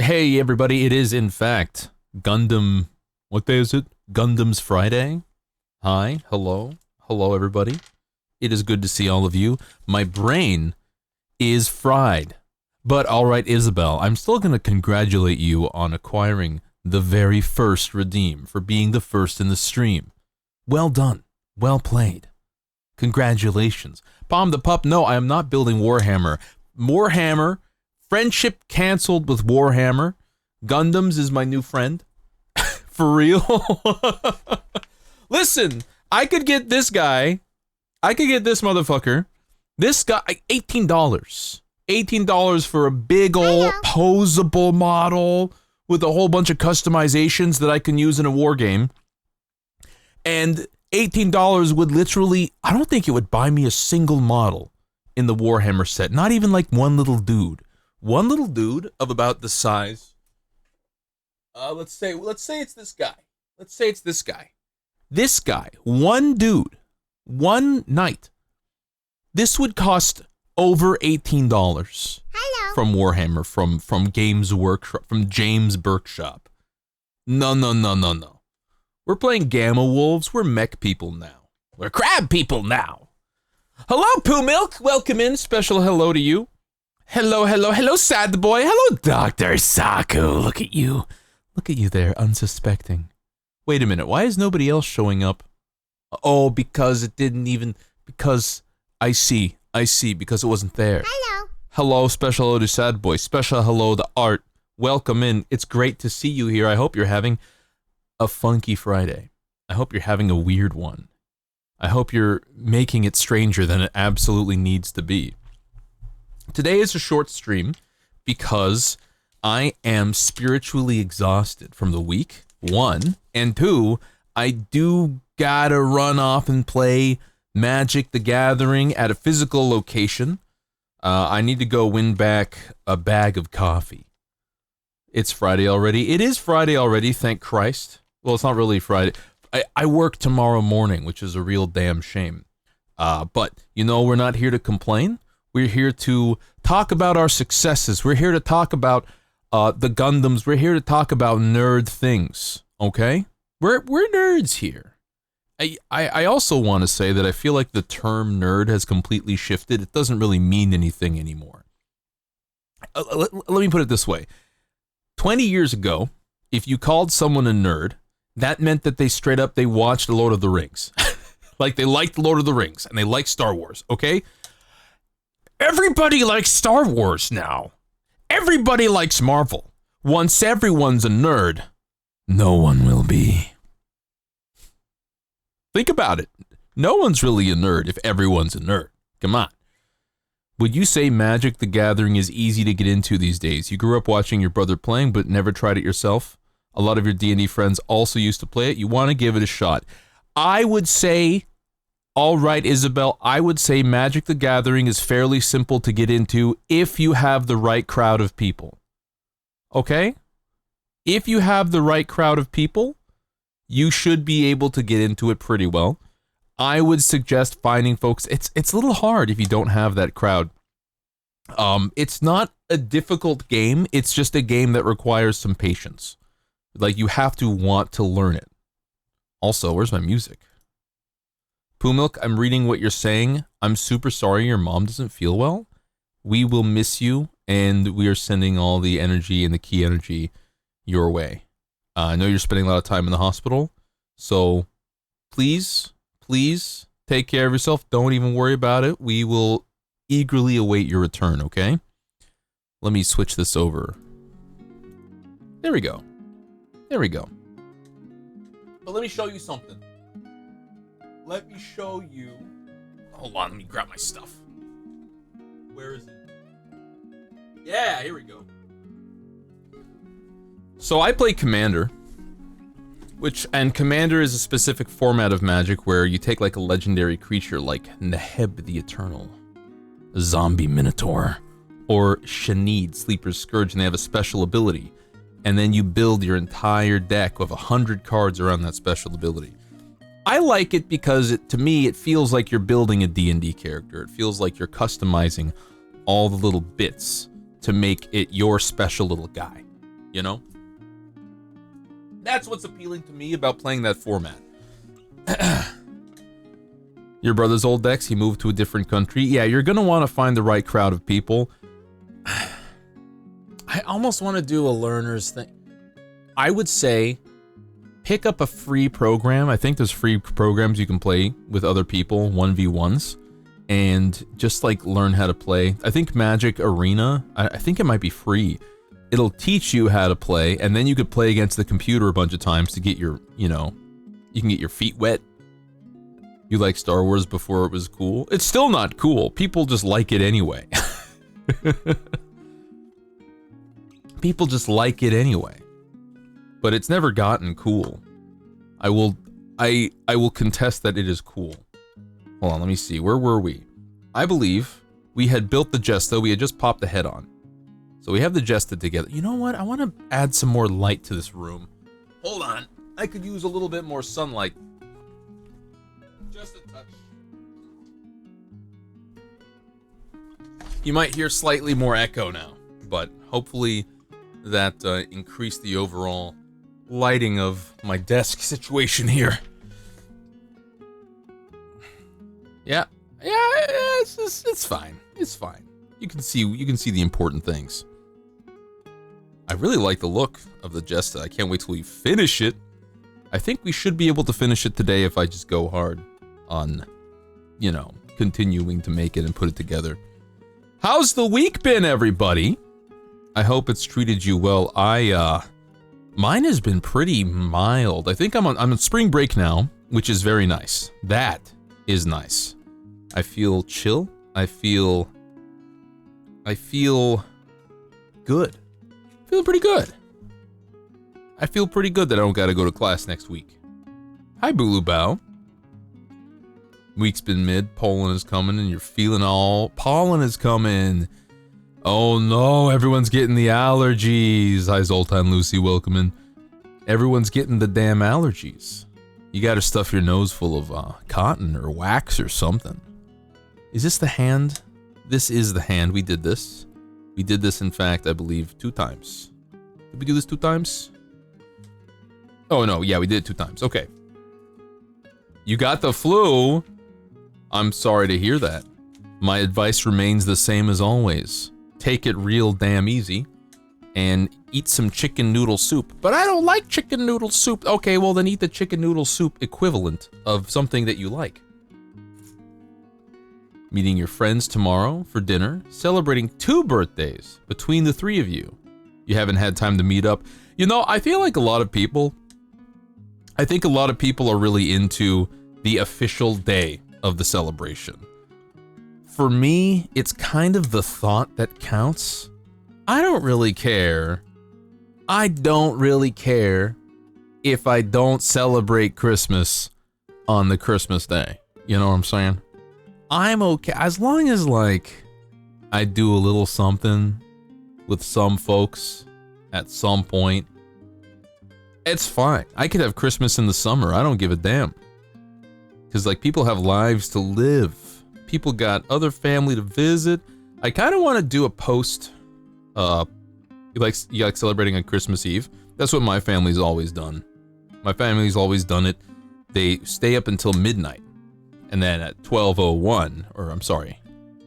Hey everybody, it is in fact Gundam. What day is it? Gundam's Friday. Hi, hello everybody. It is good to see all of you. My brain is fried. But alright, Isabel, I'm still going to congratulate you on acquiring the very first redeem for being the first in the stream. Well done. Well played. Congratulations. Palm the Pup, no, I am not building Warhammer. Warhammer, friendship canceled with Warhammer. Gundams is my new friend. For real? Listen, I could get this guy. I could get this motherfucker. This guy, $18. $18 for a big old posable model with a whole bunch of customizations that I can use in a war game. And $18 would literally, I don't think it would buy me a single model in the Warhammer set. Not even like one little dude. One little dude of about the size. Let's say it's this guy. Let's say it's this guy. This guy, one dude, one night. This would cost over $18. Hello. From Warhammer, from Games Workshop, from James Burkshop. No. We're playing Gamma Wolves. We're mech people now. We're crab people now. Hello, Poo Milk. Welcome in. Special hello to you. Hello, Sad Boy. Hello, Dr. Saku. Look at you. Look at you there, unsuspecting. Wait a minute. Why is nobody else showing up? Oh, because it didn't even... Because... I see. Because it wasn't there. Hello. Hello, special hello to Sad Boy. Special hello to Art. Welcome in. It's great to see you here. I hope you're having a funky Friday. I hope you're having a weird one. I hope you're making it stranger than it absolutely needs to be. Today is a short stream because I am spiritually exhausted from the week, 1, and 2, I do gotta run off and play Magic the Gathering at a physical location. I need to go win back a bag of coffee. It's Friday already. It is Friday already, thank Christ. Well, it's not really Friday. I work tomorrow morning, which is a real damn shame. But, you know, we're not here to complain. We're here to talk about our successes. We're here to talk about the Gundams. We're here to talk about nerd things, okay? We're nerds here. I also want to say that I feel like the term nerd has completely shifted. It doesn't really mean anything anymore. Let me put it this way. 20 years ago, if you called someone a nerd, that meant that they watched The Lord of the Rings. Like they liked The Lord of the Rings and they liked Star Wars, okay? Everybody likes Star Wars now. Everybody likes Marvel. Once everyone's a nerd, no one will be. Think about it. No one's really a nerd if everyone's a nerd. Come on. Would you say Magic the Gathering is easy to get into these days? You grew up watching your brother playing but never tried it yourself. A lot of your D&D friends also used to play it. You want to give it a shot. I would say, all right, Isabel, I would say Magic the Gathering is fairly simple to get into if you have the right crowd of people. Okay? If you have the right crowd of people, you should be able to get into it pretty well. I would suggest finding folks. It's a little hard if you don't have that crowd. It's not a difficult game. It's just a game that requires some patience. Like, you have to want to learn it. Also, where's my music? Poo Milk, I'm reading what you're saying. I'm super sorry your mom doesn't feel well. We will miss you, and we are sending all the energy and the key energy your way. I know you're spending a lot of time in the hospital, so please take care of yourself. Don't even worry about it. We will eagerly await your return, okay? Let me switch this over. There we go. But let me show you something. Hold on, let me grab my stuff. Where is it? Yeah, here we go. So I play Commander, and Commander is a specific format of Magic where you take like a legendary creature like Neheb the Eternal, Zombie Minotaur, or Shanid, Sleeper's Scourge, and they have a special ability. And then you build your entire deck with 100 cards around that special ability. I like it because, to me, it feels like you're building a D&D character. It feels like you're customizing all the little bits to make it your special little guy. you know? That's what's appealing to me about playing that format. Your brother's old decks, he moved to a different country. Yeah, you're gonna want to find the right crowd of people. I almost want to do a learner's thing. I would say pick up a free program. I think there's free programs you can play with other people, 1v1s, and just like learn how to play. I think Magic Arena, I think it might be free. It'll teach you how to play, and then you could play against the computer a bunch of times to get your, you know, you can get your feet wet. You like Star Wars before it was cool? It's still not cool. People just like it anyway. People just like it anyway. But it's never gotten cool. I will contest that it is cool. Hold on, let me see. Where were we? I believe we had built the Jesta. We had just popped the head on. So we have the Jesta together. You know what? I want to add some more light to this room. Hold on. I could use a little bit more sunlight. Just a touch. You might hear slightly more echo now, but hopefully that increased the overall lighting of my desk situation here. Yeah, it's fine. It's fine. You can see the important things. I really like the look of the Jesta. I can't wait till we finish it. I think we should be able to finish it today if I just go hard on, you know, continuing to make it and put it together. How's the week been, everybody? I hope it's treated you well. Mine has been pretty mild. I think I'm on spring break now, which is very nice. That is nice. I feel chill. I feel good. Feeling pretty good. I feel pretty good that I don't gotta go to class next week. Hi, Bulu Bao. Week's been mid, pollen is coming, and you're feeling all... Pollen is coming! Oh no, everyone's getting the allergies! Hi, Zoltan Lucy, welcome in. Everyone's getting the damn allergies. You gotta stuff your nose full of cotton or wax or something. Is this the hand? This is the hand. We did this. We did this, in fact, I believe, 2 times. Did we do this 2 times? Oh no, yeah, we did it 2 times. Okay. You got the flu? I'm sorry to hear that. My advice remains the same as always. Take it real damn easy and eat some chicken noodle soup. But I don't like chicken noodle soup. Okay, well then eat the chicken noodle soup equivalent of something that you like. Meeting your friends tomorrow for dinner, celebrating 2 birthdays between the 3 of you. You haven't had time to meet up. You know, I feel like a lot of people are really into the official day of the celebration. For me, it's kind of the thought that counts. I don't really care. I don't really care if I don't celebrate Christmas on the Christmas day. You know what I'm saying? I'm okay. As long as, like, I do a little something with some folks at some point, it's fine. I could have Christmas in the summer. I don't give a damn. Because, like, people have lives to live. People got other family to visit. I kind of want to do a post, you like celebrating on Christmas Eve. That's what my family's always done. My family's always done it. They stay up until midnight. And then at 12:01, or I'm sorry.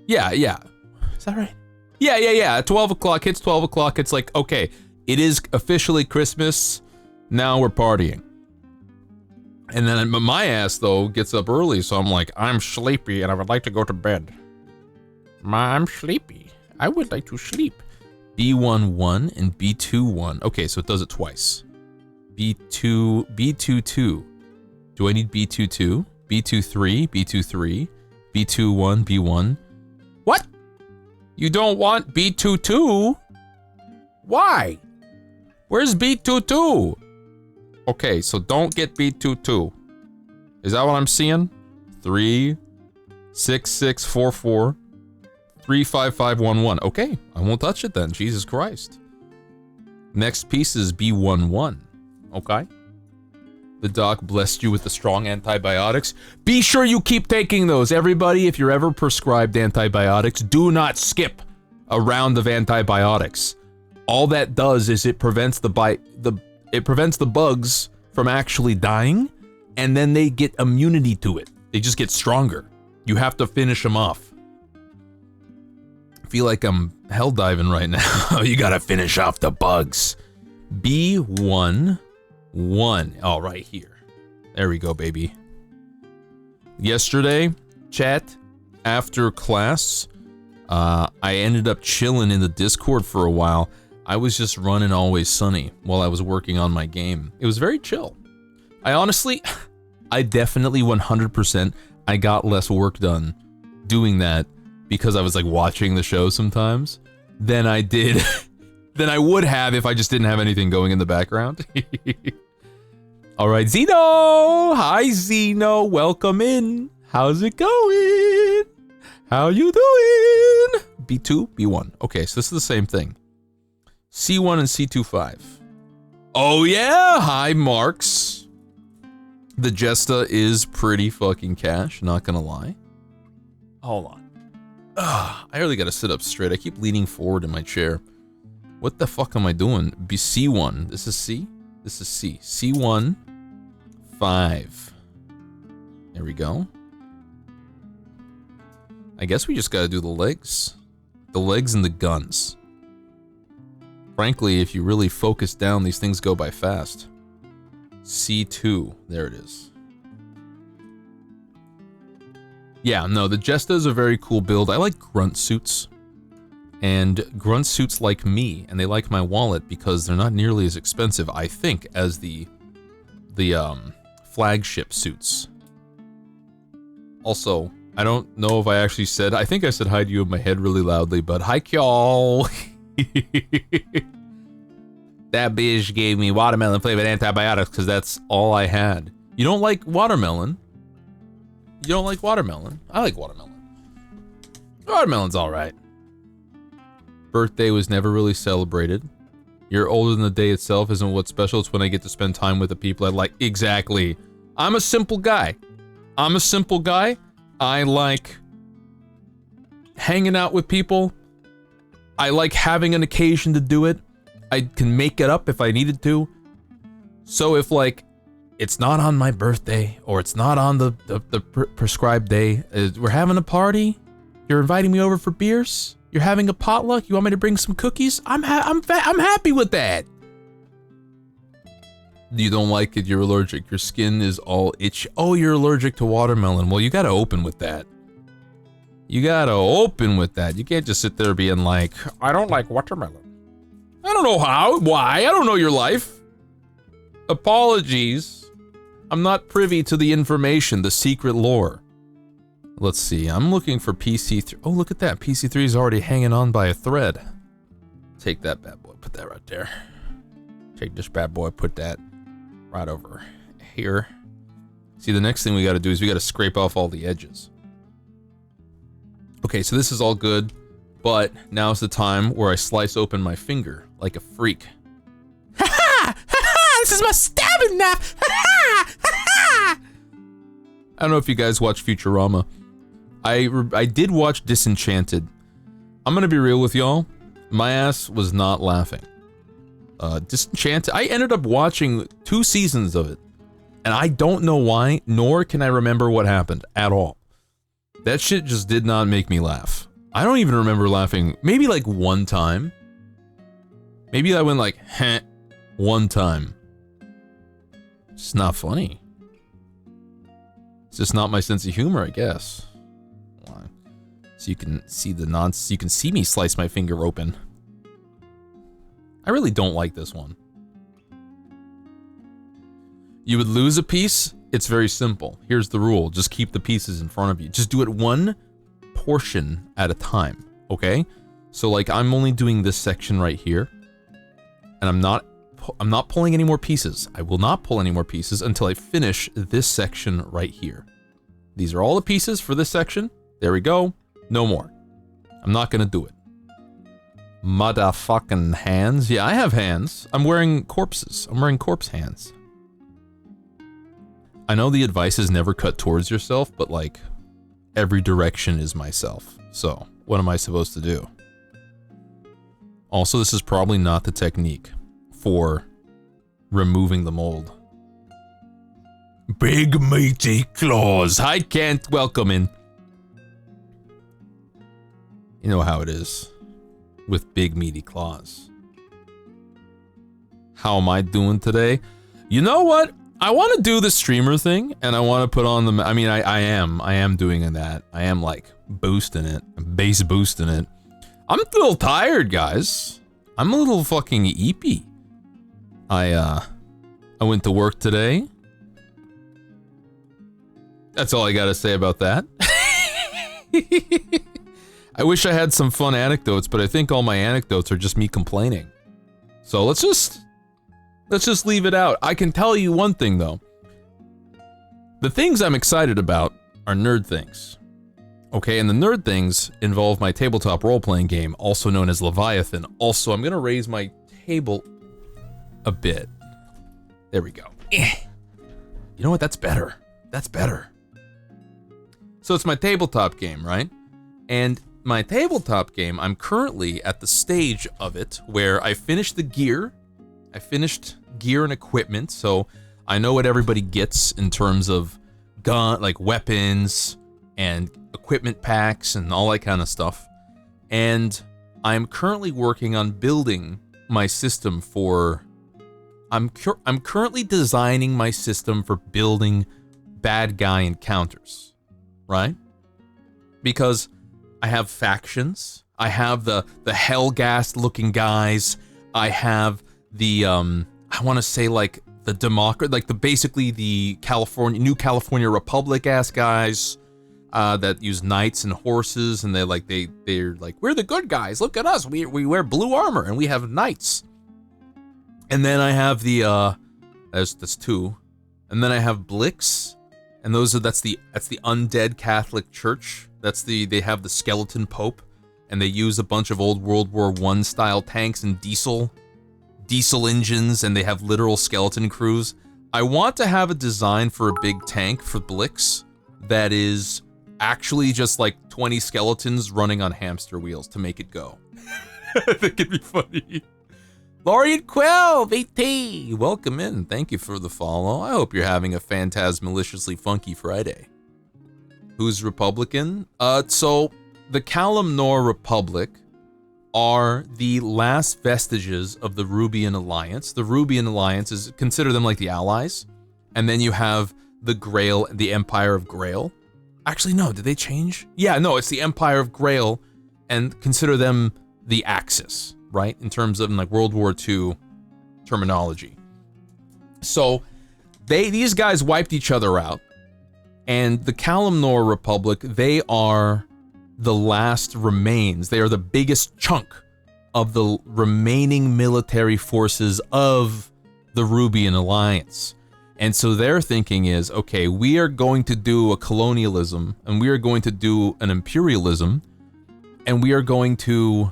Yeah. Is that right? Yeah. At 12 o'clock, hits 12 o'clock, it's like, okay, it is officially Christmas. Now we're partying. And then my ass, though, gets up early, so I'm like, I'm sleepy and I would like to go to bed. I'm sleepy. I would like to sleep. B11 and B21. Okay, so it does it twice. B22. Do I need B22? B23, B23, B21, B1. What? You don't want B22? Why? Where's B22? Okay, so don't get B22. Is that what I'm seeing? 36644 35511. Okay, I won't touch it then. Jesus Christ. Next piece is B11. Okay. The doc blessed you with the strong antibiotics. Be sure you keep taking those. Everybody, if you're ever prescribed antibiotics, do not skip a round of antibiotics. all that does is it prevents the bugs from actually dying, and then they get immunity to it. They just get stronger. You have to finish them off. I feel like I'm hell diving right now. You gotta finish off the bugs. B1, 1. Oh, right here. There we go, baby. Yesterday, chat, after class, I ended up chilling in the Discord for a while. I was just running Always Sunny while I was working on my game. It was very chill. I definitely 100%, I got less work done doing that because I was like watching the show sometimes than I did, than I would have if I just didn't have anything going in the background. All right, Zeno! Hi, Zeno. Welcome in. How's it going? How you doing? B2, B1. Okay, so this is the same thing. C1 and C25. Oh yeah! Hi, Marks. The Jesta is pretty fucking cash, not gonna lie. Hold on. Ugh, I really gotta sit up straight. I keep leaning forward in my chair. What the fuck am I doing? C1. This is C? This is C. C1, 5. There we go. I guess we just gotta do the legs. The legs and the guns. Frankly, if you really focus down, these things go by fast. C2. There it is. Yeah, no, the Jesta is a very cool build. I like grunt suits. And grunt suits like me, and they like my wallet because they're not nearly as expensive, I think, as the flagship suits. Also, I don't know if I actually said, I think I said hi to you in my head really loudly, but hi, y'all. That bitch gave me watermelon flavored antibiotics because that's all I had. You don't like watermelon? You don't like watermelon? I like watermelon. Watermelon's alright. Birthday was never really celebrated. You're older than the day itself isn't what's special. It's when I get to spend time with the people I like. Exactly. I'm a simple guy. I'm a simple guy. I like hanging out with people. I like having an occasion to do it. I can make it up if I needed to. So if, like, it's not on my birthday, or it's not on the prescribed day, we're having a party, you're inviting me over for beers, you're having a potluck, you want me to bring some cookies, I'm happy with that. You don't like it, you're allergic, your skin is all itchy. Oh, you're allergic to watermelon. Well, you gotta open with that. You gotta open with that. You can't just sit there being like, I don't like watermelon. I don't know how, why, I don't know your life. Apologies. I'm not privy to the information, the secret lore. Let's see, I'm looking for PC3. Oh, look at that, PC3 is already hanging on by a thread. Take that bad boy, put that right there. Take this bad boy, put that right over here. See, the next thing we gotta do is we gotta scrape off all the edges. Okay, so this is all good. But now's the time where I slice open my finger like a freak. Ha ha! Ha ha! This is my stabbing knife! Ha ha! Ha ha! I don't know if you guys watch Futurama. I did watch Disenchanted. I'm gonna be real with y'all. My ass was not laughing. Disenchanted, I ended up watching 2 seasons of it. And I don't know why, nor can I remember what happened at all. That shit just did not make me laugh. I don't even remember laughing, maybe like one time. Maybe I went like, heh, one time. It's not funny. It's just not my sense of humor, I guess. So you can see the nonsense, you can see me slice my finger open. I really don't like this one. You would lose a piece? It's very simple. Here's the rule, just keep the pieces in front of you. Just do it one portion at a time, okay? So like I'm only doing this section right here, and I'm not pulling any more pieces. I will not pull any more pieces until I finish this section right here. These are all the pieces for this section. There we go. No more. I'm not gonna do it. Motherfucking hands. Yeah, I have hands. I'm wearing corpses. I'm wearing corpse hands. I know the advice is never cut towards yourself, but like every direction is myself. So, what am I supposed to do? Also, this is probably not the technique for removing the mold. Big meaty claws. I can't welcome in. You know how it is with big meaty claws. How am I doing today? You know what? I want to do the streamer thing, and I want to put on the... I mean, I am doing that. I am, like, boosting it. Bass boosting it. I'm a little tired, guys. I'm a little fucking eepy. I went to work today. That's all I gotta say about that. I wish I had some fun anecdotes, but I think all my anecdotes are just me complaining. So let's just leave it out. I can tell you one thing, though. The things I'm excited about are nerd things. Okay, and the nerd things involve my tabletop role-playing game, also known as Leviathan. Also, I'm gonna raise my table a bit. There we go. You know what? That's better. That's better. So it's my tabletop game, right? And my tabletop game, I'm currently at the stage of it where I finished the gear. I finished gear and equipment, so I know what everybody gets in terms of gun, like weapons and equipment packs and all that kind of stuff. And I'm currently working on building my system for... I'm currently designing my system for building bad guy encounters, right? Because I have factions, I have the Hellgast looking guys, I have the I want to say like the Democrat, like basically the New California Republic ass guys that use knights and horses, and they're like we're the good guys. Look at us, we wear blue armor and we have knights. And then I have the that's two, and then I have Blix, and that's the undead Catholic Church. They have the skeleton pope, and they use a bunch of old World War I style tanks and diesel engines, and they have literal skeleton crews. I want to have a design for a big tank for Blix that is actually just like 20 skeletons running on hamster wheels to make it go. I think it'd be funny. Laureate Quill, VT, welcome in. Thank you for the follow. I hope you're having a phantasmaliciously funky Friday. Who's Republican? So the Kalimnor Republic are the last vestiges of the Rubian Alliance. The Rubian Alliance is, consider them like the Allies. And then you have the Grail, the Empire of Grail. Actually, no, did they change? Yeah, no, it's the Empire of Grail, and consider them the Axis, right? In terms of like World War II terminology. So these guys wiped each other out. And the Kalimnor Republic, they are the last remains. They are the biggest chunk of the remaining military forces of the Rubian Alliance. And so their thinking is, okay, we are going to do a colonialism, and we are going to do an imperialism, and we are going to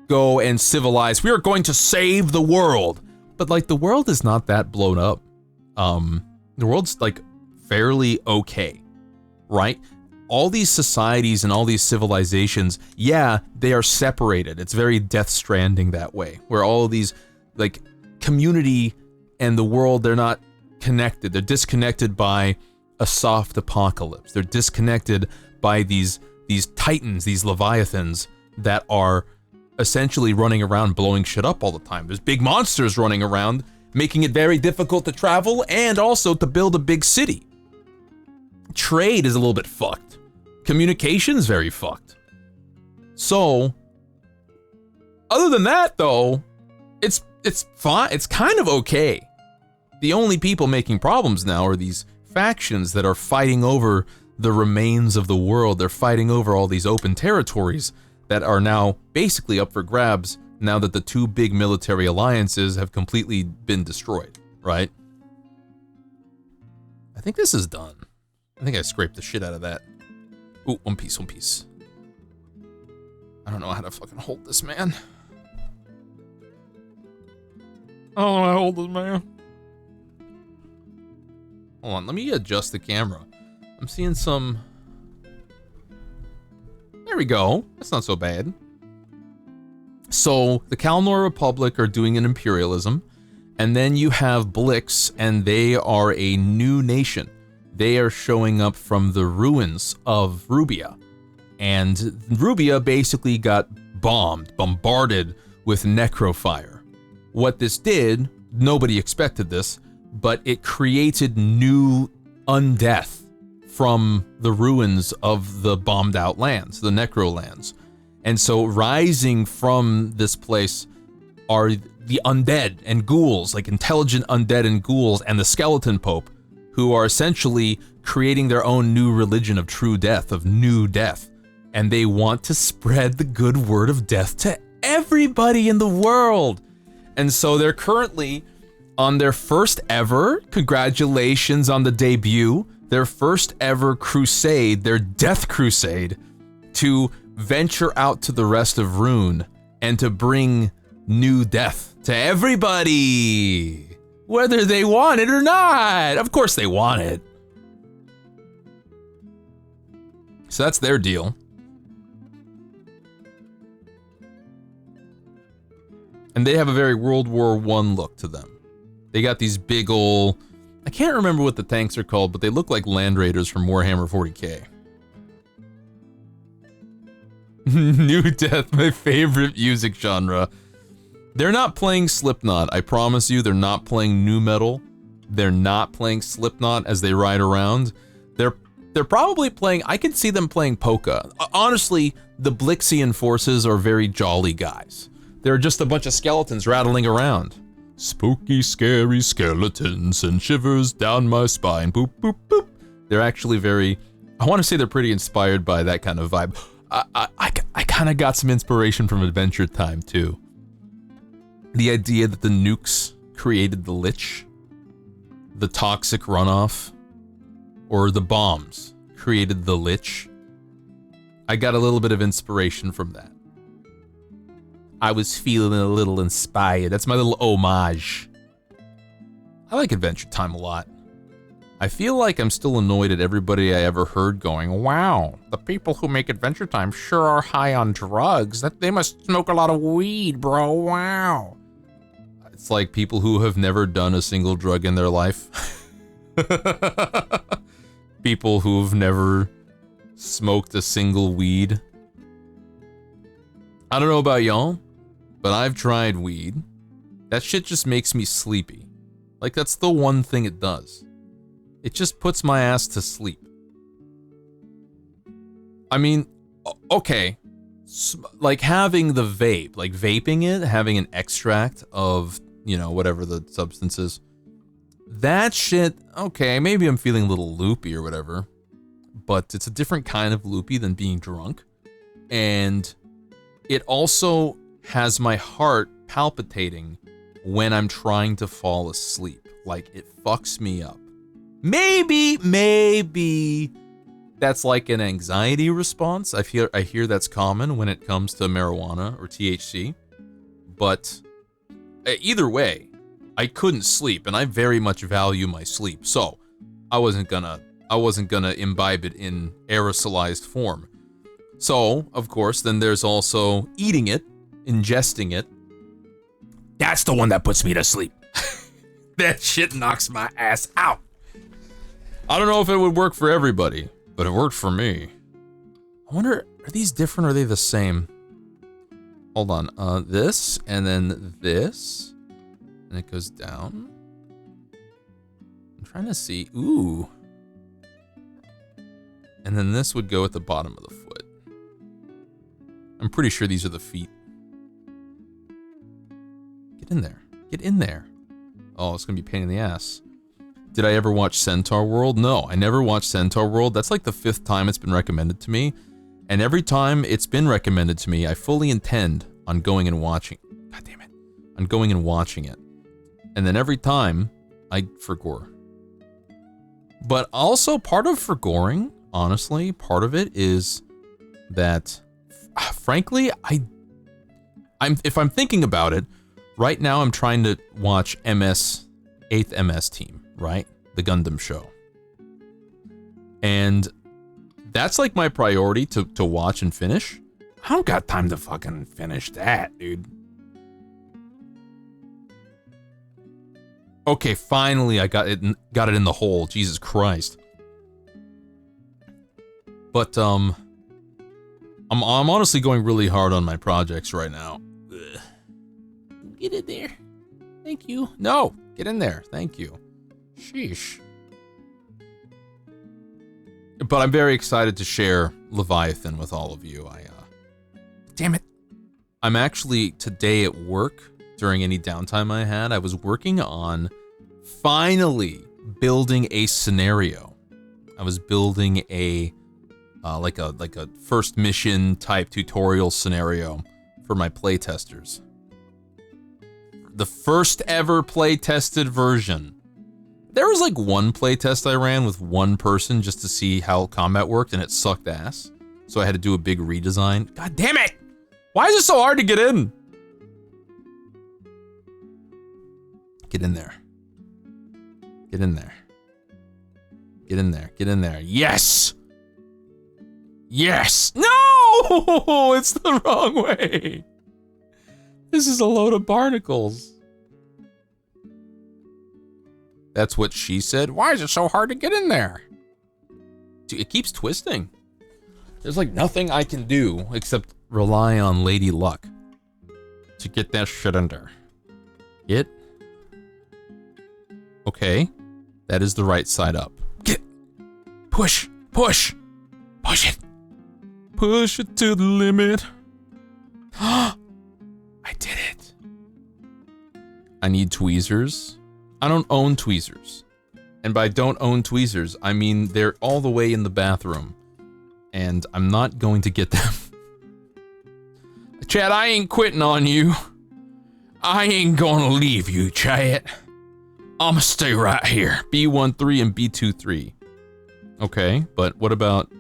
go and civilize. We are going to save the world. But like the world is not that blown up. The world's like fairly okay, right? All these societies and all these civilizations, yeah, they are separated. It's very Death Stranding that way, where all of these, like, community and the world, they're not connected. They're disconnected by a soft apocalypse. They're disconnected by these titans, these leviathans that are essentially running around blowing shit up all the time. There's big monsters running around, making it very difficult to travel and also to build a big city. Trade is a little bit fucked. Communication's very fucked. So, other than that though, it's fine. It's kind of okay. The only people making problems now are these factions that are fighting over the remains of the world. They're fighting over all these open territories that are now basically up for grabs now that the two big military alliances have completely been destroyed, right? I think this is done. I think I scraped the shit out of that. Ooh, one piece. I don't know how to fucking hold this, man. I don't know how to hold this, man. Hold on, let me adjust the camera. I'm seeing some... There we go. That's not so bad. So the Kalnor Republic are doing an imperialism, and then you have Blix, and they are a new nation. They are showing up from the ruins of Rubia, and Rubia basically got bombarded with necrofire. What this did, nobody expected this, but it created new undeath from the ruins of the bombed out lands, the necro lands. And so rising from this place are the undead and ghouls, like intelligent undead and ghouls, and the skeleton pope, who are essentially creating their own new religion of true death, of new death. And they want to spread the good word of death to everybody in the world. And so they're currently on their first ever, congratulations on the debut, their first ever crusade, their death crusade, to venture out to the rest of Rune and to bring new death to everybody, whether they want it or not. Of course they want it. So that's their deal. And they have a very World War I look to them. They got these big ol', I can't remember what the tanks are called, but they look like Land Raiders from Warhammer 40k. New Death, my favorite music genre. They're not playing Slipknot, I promise you, they're not playing nu metal. They're not playing Slipknot as they ride around. They're probably playing, I can see them playing polka. Honestly, the Blixian forces are very jolly guys. They're just a bunch of skeletons rattling around. Spooky, scary skeletons and shivers down my spine. Boop, boop, boop. They're actually very, I want to say they're pretty inspired by that kind of vibe. I kind of got some inspiration from Adventure Time, too. The idea that the nukes created the Lich, the toxic runoff, or the bombs created the Lich. I got a little bit of inspiration from that. I was feeling a little inspired. That's my little homage. I like Adventure Time a lot. I feel like I'm still annoyed at everybody I ever heard going, wow, the people who make Adventure Time sure are high on drugs. That they must smoke a lot of weed, bro. Wow. It's like people who have never done a single drug in their life. People who've never smoked a single weed. I don't know about y'all, but I've tried weed. That shit just makes me sleepy. Like, that's the one thing it does. It just puts my ass to sleep. I mean, okay, like having the vape, like vaping it, having an extract of, you know, whatever the substance is, that shit, okay, maybe I'm feeling a little loopy or whatever, but it's a different kind of loopy than being drunk. And it also has my heart palpitating when I'm trying to fall asleep. Like, it fucks me up. Maybe that's like an anxiety response. I hear that's common when it comes to marijuana or THC. But either way, I couldn't sleep, and I very much value my sleep. So I wasn't gonna imbibe it in aerosolized form. So, of course, then there's also eating it, ingesting it. That's the one that puts me to sleep. That shit knocks my ass out. I don't know if it would work for everybody, but it worked for me. I wonder, are these different or are they the same? Hold on, this, and then this, and it goes down. I'm trying to see, ooh. And then this would go at the bottom of the foot. I'm pretty sure these are the feet. Get in there, get in there. Oh, it's gonna be a pain in the ass. Did I ever watch Centaur World? No, I never watched Centaur World. That's like the 5th time it's been recommended to me. And every time it's been recommended to me, I fully intend on going and watching. God damn it. On going and watching it. And then every time, I forgore. But also part of forgoring, honestly, part of it is that, frankly, if I'm thinking about it, right now I'm trying to watch 8th MS Team. Right? The Gundam show. And that's like my priority to watch and finish. I don't got time to fucking finish that, dude. Okay, finally I got it in the hole. Jesus Christ. But I'm honestly going really hard on my projects right now. Ugh. Get in there. Thank you. No, get in there. Thank you. Sheesh. But I'm very excited to share Leviathan with all of you. Damn it. I'm actually, today at work, during any downtime I had, I was working on finally building a scenario. I was building a like a first mission type tutorial scenario for my playtesters. The first ever playtested version. There was like one playtest I ran with one person just to see how combat worked, and it sucked ass. So I had to do a big redesign. God damn it! Why is it so hard to get in? Get in there. Get in there. Get in there. Get in there. Yes! Yes! No! It's the wrong way. This is a load of barnacles. That's what she said. Why is it so hard to get in there? Dude, it keeps twisting. There's like nothing I can do except rely on Lady Luck to get that shit in there. Get. Okay. That is the right side up. Get. Push. Push. Push it. Push it to the limit. I did it. I need tweezers. I don't own tweezers. And by don't own tweezers, I mean they're all the way in the bathroom. And I'm not going to get them. Chad, I ain't quitting on you. I ain't gonna leave you, Chad. I'ma stay right here. B13 and B23. Okay, but what about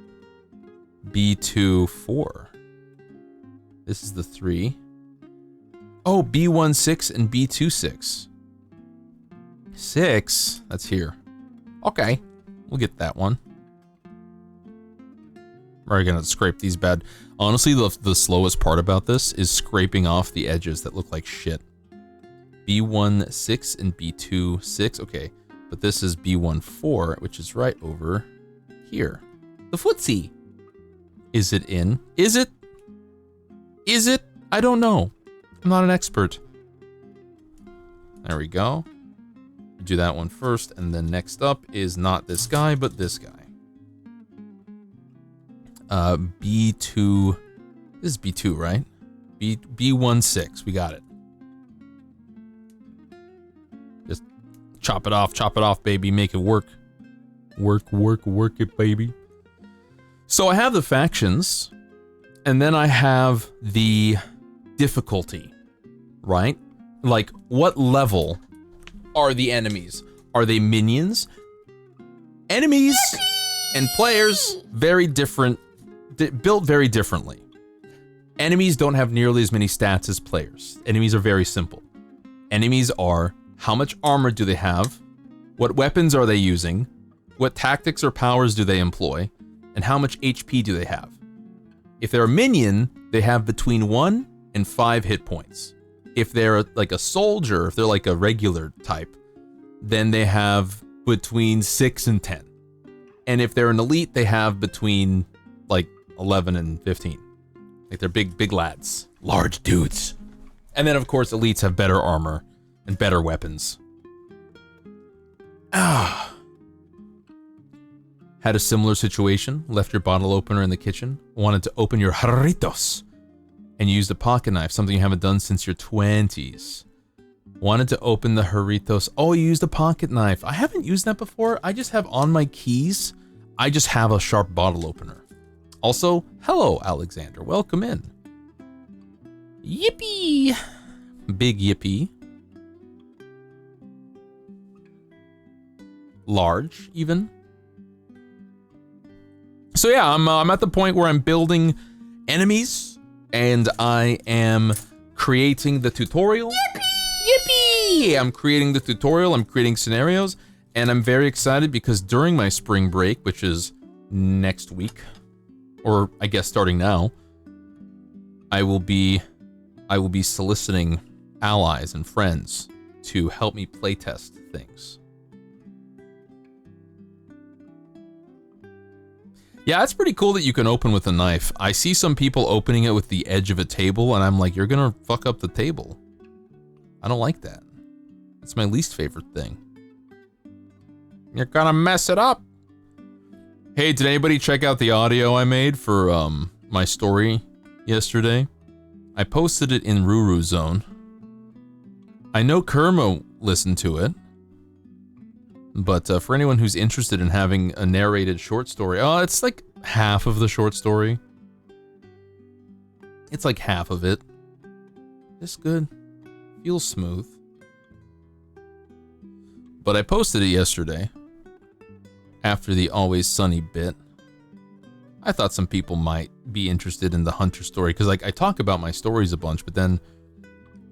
B24? This is the 3. Oh, B16 and B26. 6? That's here. Okay, we'll get that one. We're gonna scrape these bad. Honestly, the slowest part about this is scraping off the edges that look like shit. B16 and B26. Okay, but this is B14, which is right over here. The footsie. Is it in? Is it? Is it? I don't know. I'm not an expert. There we go. Do that one first, and then next up is not this guy, but this guy. B2. This is B2, right? B16. We got it. Just chop it off, baby. Make it work. Work it, baby. So I have the factions, and then I have the difficulty, right? Like, what level are the enemies? Are they minions? Enemies and players, very different, built very differently. Enemies don't have nearly as many stats as players. Enemies are very simple. Enemies are, how much armor do they have? What weapons are they using? What tactics or powers do they employ? And how much HP do they have? If they're a minion, they have between 1 and 5 hit points. If they're like a soldier, if they're like a regular type, then they have between 6 and 10. And if they're an elite, they have between like 11 and 15. Like they're big lads, large dudes. And then of course elites have better armor and better weapons. Had a similar situation, left your bottle opener in the kitchen, wanted to open your jarritos, and you used a pocket knife, something you haven't done since your 20s. Wanted to open the jarritos. Oh, you used a pocket knife. I haven't used that before. I just have on my keys, I just have a sharp bottle opener. Also, hello, Alexander. Welcome in. Yippee! Big yippee. Large, even. So yeah, I'm at the point where I'm building enemies, and I am creating the tutorial. Yippee! Yippee! I'm creating the tutorial, I'm creating scenarios, and I'm very excited because during my spring break, which is next week, or I guess starting now, I will be soliciting allies and friends to help me playtest things. Yeah, it's pretty cool that you can open with a knife. I see some people opening it with the edge of a table, and I'm like, you're gonna fuck up the table. I don't like that. That's my least favorite thing. You're gonna mess it up. Hey, did anybody check out the audio I made for my story yesterday? I posted it in Ruru Zone. I know Kermo listened to it, but for anyone who's interested in having a narrated short story, it's like half of the short story. It's like half of it. It's good. Feels smooth. But I posted it yesterday after the Always Sunny bit. I thought some people might be interested in the Hunter story because like I talk about my stories a bunch, but then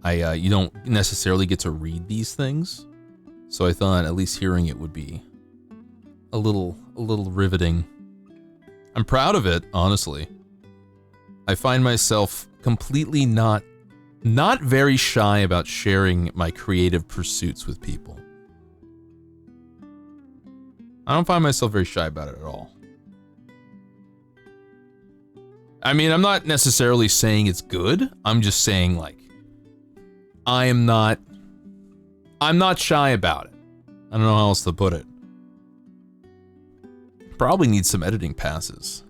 you don't necessarily get to read these things. So I thought at least hearing it would be a little riveting. I'm proud of it, honestly. I find myself completely not very shy about sharing my creative pursuits with people. I don't find myself very shy about it at all. I mean, I'm not necessarily saying it's good. I'm just saying, like, I'm not shy about it. I don't know how else to put it. Probably need some editing passes.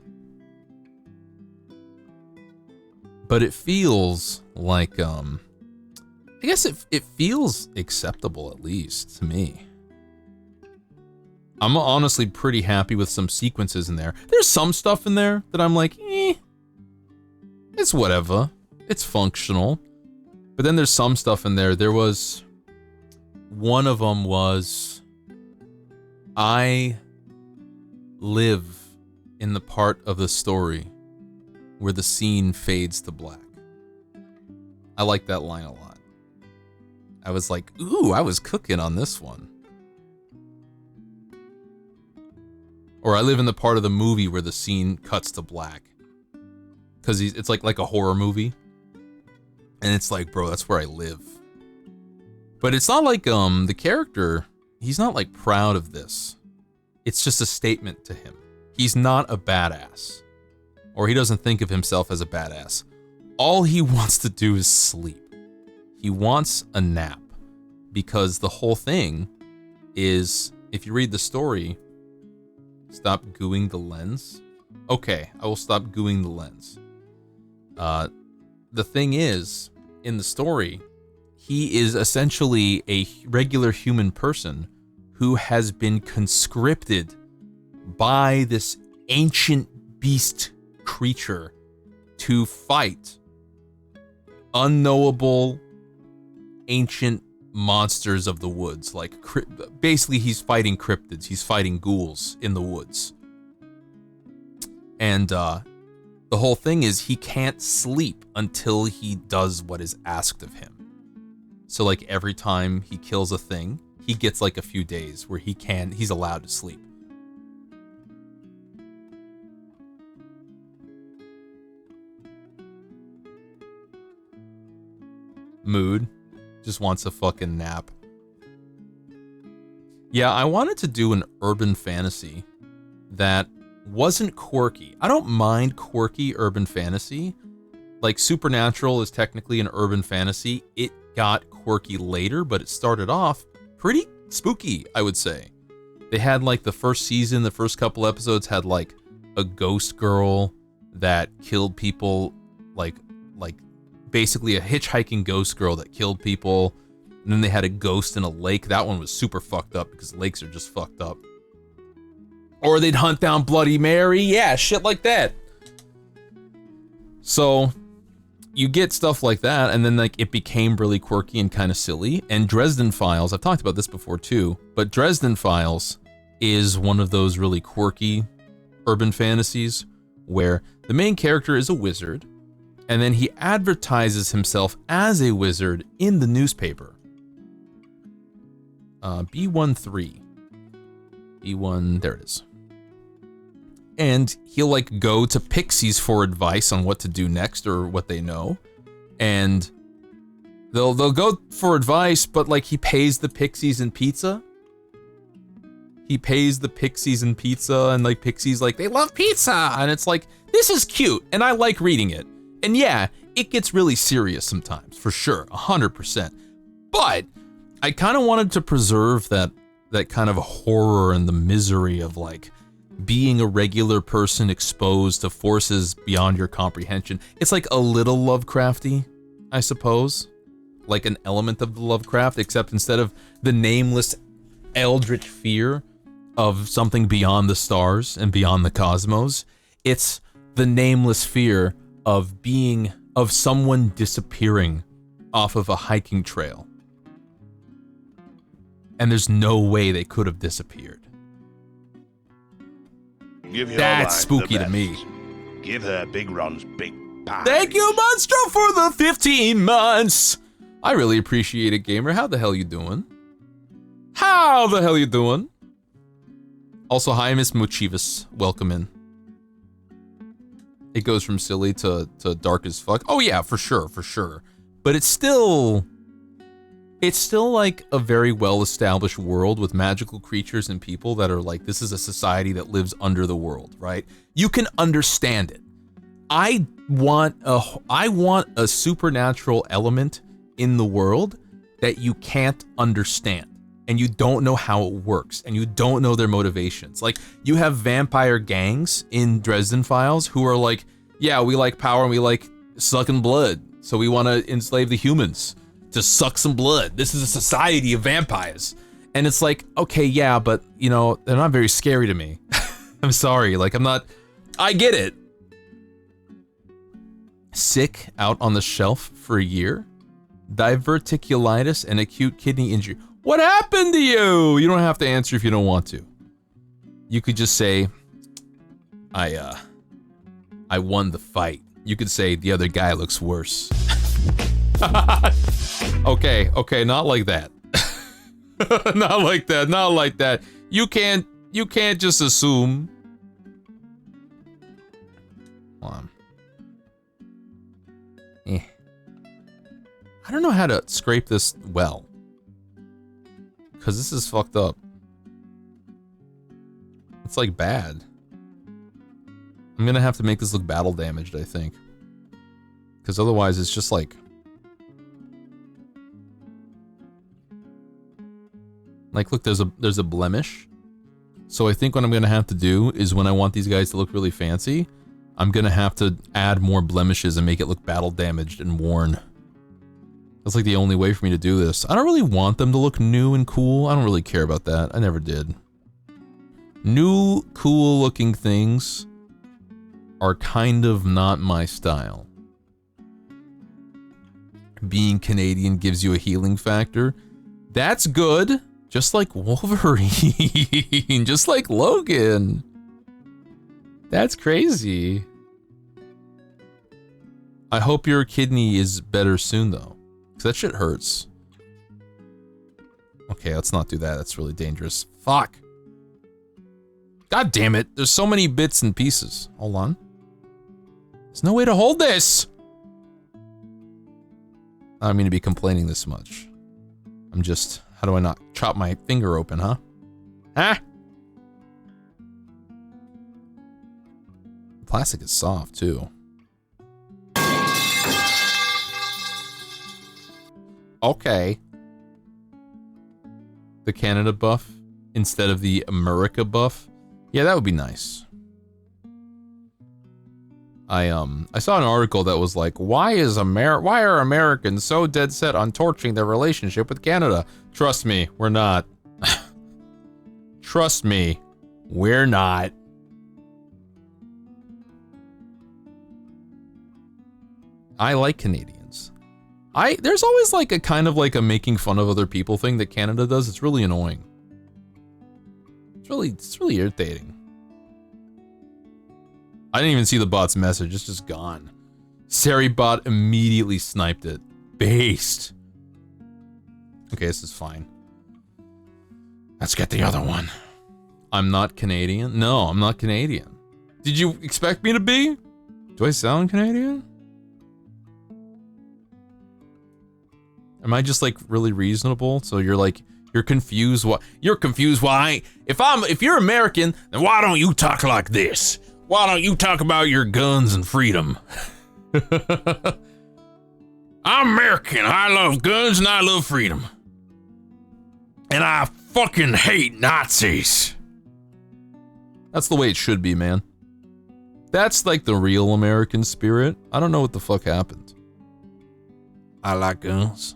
But it feels like, I guess it feels acceptable, at least, to me. I'm honestly pretty happy with some sequences in there. There's some stuff in there that I'm like, it's whatever. It's functional. But then there's some stuff in there. There was... One of them was... I live in the part of the story where the scene fades to black. I like that line a lot. I was like, ooh, I was cooking on this one. Or I live in the part of the movie where the scene cuts to black. Because it's like a horror movie. And it's like, bro, that's where I live. But it's not like, the character, he's not like proud of this. It's just a statement to him. He's not a badass. Or he doesn't think of himself as a badass. All he wants to do is sleep. He wants a nap. Because the whole thing is, if you read the story, stop gooing the lens. Okay, I will stop gooing the lens. The thing is, in the story, he is essentially a regular human person who has been conscripted by this ancient beast creature to fight unknowable ancient monsters of the woods. Like, basically he's fighting cryptids, he's fighting ghouls in the woods. And the whole thing is he can't sleep until he does what is asked of him. So like every time he kills a thing, he gets like a few days where he's allowed to sleep. Mood just wants a fucking nap. Yeah, I wanted to do an urban fantasy that wasn't quirky. I don't mind quirky urban fantasy. Like Supernatural is technically an urban fantasy. It got quirky later, but it started off pretty spooky, I would say. They had like the first season, the first couple episodes had like a ghost girl that killed people, like basically a hitchhiking ghost girl that killed people. And then they had a ghost in a lake. That one was super fucked up because lakes are just fucked up. Or they'd hunt down Bloody Mary. Yeah, shit like that. So you get stuff like that, and then like it became really quirky and kind of silly. And Dresden Files, I've talked about this before too, but Dresden Files is one of those really quirky urban fantasies where the main character is a wizard, and then he advertises himself as a wizard in the newspaper. B13. B1, there it is. and he'll like go to pixies for advice on what to do next or what they know, and they'll go for advice, but like he pays the pixies in pizza. He pays the pixies in pizza, and like pixies like they love pizza, and it's like this is cute, and I like reading it. And yeah, it gets really serious sometimes, for sure, 100%. But I kind of wanted to preserve that kind of horror and the misery of like being a regular person exposed to forces beyond your comprehension. It's like a little Lovecrafty, I suppose. Like an element of the Lovecraft, except instead of the nameless eldritch fear of something beyond the stars and beyond the cosmos, it's the nameless fear of someone disappearing off of a hiking trail. And there's no way they could have disappeared. That's spooky to me. Give her Big Ron's big pie. Thank you, Monstro, for the 15 months. I really appreciate it, gamer. How the hell you doing? How the hell you doing? Also, hi, Miss Mochivas. Welcome in. It goes from silly to dark as fuck. Oh yeah, for sure. But it's still like a very well-established world with magical creatures and people that are like, this is a society that lives under the world, right? You can understand it. I want a supernatural element in the world that you can't understand, and you don't know how it works, and you don't know their motivations. Like, you have vampire gangs in Dresden Files who are like, yeah, we like power and we like sucking blood, so we want to enslave the humans to suck some blood. This is a society of vampires. And it's like, okay, yeah, but, you know, they're not very scary to me. I'm sorry, like, I get it. Sick out on the shelf for a year? Diverticulitis and acute kidney injury. What happened to you? You don't have to answer if you don't want to. You could just say, I won the fight. You could say, the other guy looks worse. Okay, not like that. Not like that. You can't just assume. Hold on. I don't know how to scrape this well, because this is fucked up. It's like bad. I'm gonna have to make this look battle damaged, I think, because otherwise it's just like look, there's a blemish. So I think what I'm gonna have to do is, when I want these guys to look really fancy, I'm gonna have to add more blemishes and make it look battle damaged and worn. That's like the only way for me to do this. I don't really want them to look new and cool. I don't really care about that. I never did. New, cool looking things are kind of not my style. Being Canadian gives you a healing factor. That's good. Just like Wolverine. Just like Logan. That's crazy. I hope your kidney is better soon, though. Because that shit hurts. Okay, let's not do that. That's really dangerous. Fuck. God damn it. There's so many bits and pieces. Hold on. There's no way to hold this. I don't mean to be complaining this much. I'm just... How do I not chop my finger open, huh? Huh? The plastic is soft, too. Okay. The Canada buff instead of the America buff. Yeah, that would be nice. I saw an article that was like, why are Americans so dead set on torching their relationship with Canada? Trust me, we're not. Trust me, we're not. I like Canadians. There's always like a kind of like a making fun of other people thing that Canada does. It's really annoying. It's really irritating. I didn't even see the bot's message. It's just gone. Saribot immediately sniped it. Based. Okay, this is fine. Let's get the other one. I'm not Canadian? No, I'm not Canadian. Did you expect me to be? Do I sound Canadian? Am I just like really reasonable? So you're like, you're confused why if you're American, then why don't you talk like this? Why don't you talk about your guns and freedom? I'm American. I love guns and I love freedom. And I fucking hate Nazis. That's the way it should be, man. That's like the real American spirit. I don't know what the fuck happened. I like guns.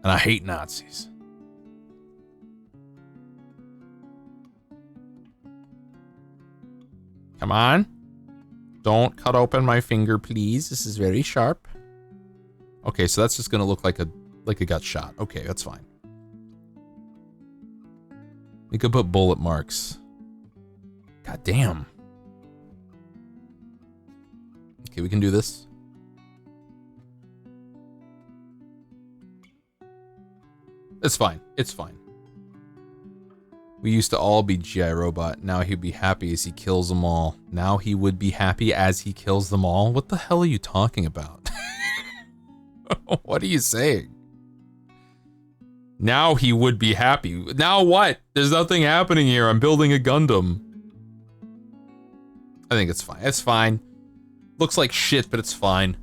And I hate Nazis. Come on. Don't cut open my finger, please. This is very sharp. Okay, so that's just gonna look like it got shot. Okay, that's fine. We could put bullet marks. God damn. Okay, we can do this. It's fine. It's fine. We used to all be GI Robot. Now he'd be happy as he kills them all. Now he would be happy as he kills them all? What the hell are you talking about? What are you saying? Now he would be happy. Now what? There's nothing happening here. I'm building a Gundam. I think it's fine. It's fine. Looks like shit, but it's fine.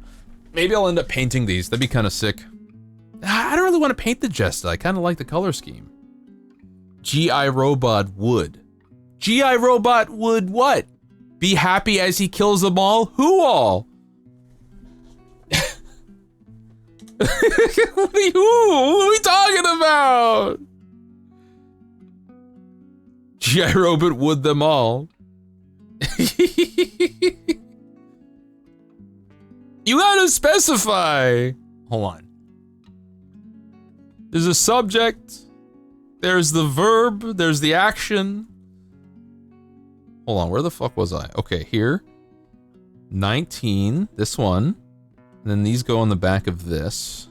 Maybe I'll end up painting these. That'd be kind of sick. I don't really want to paint the Jesta. I kind of like the color scheme. GI Robot would. GI Robot would what? Be happy as he kills them all? Who all? What are we talking about? GI Robot would them all. You gotta specify. Hold on. There's a subject. There's the verb. There's the action. Hold on, where the fuck was I? Okay, here. 19, this one. And then these go on the back of this.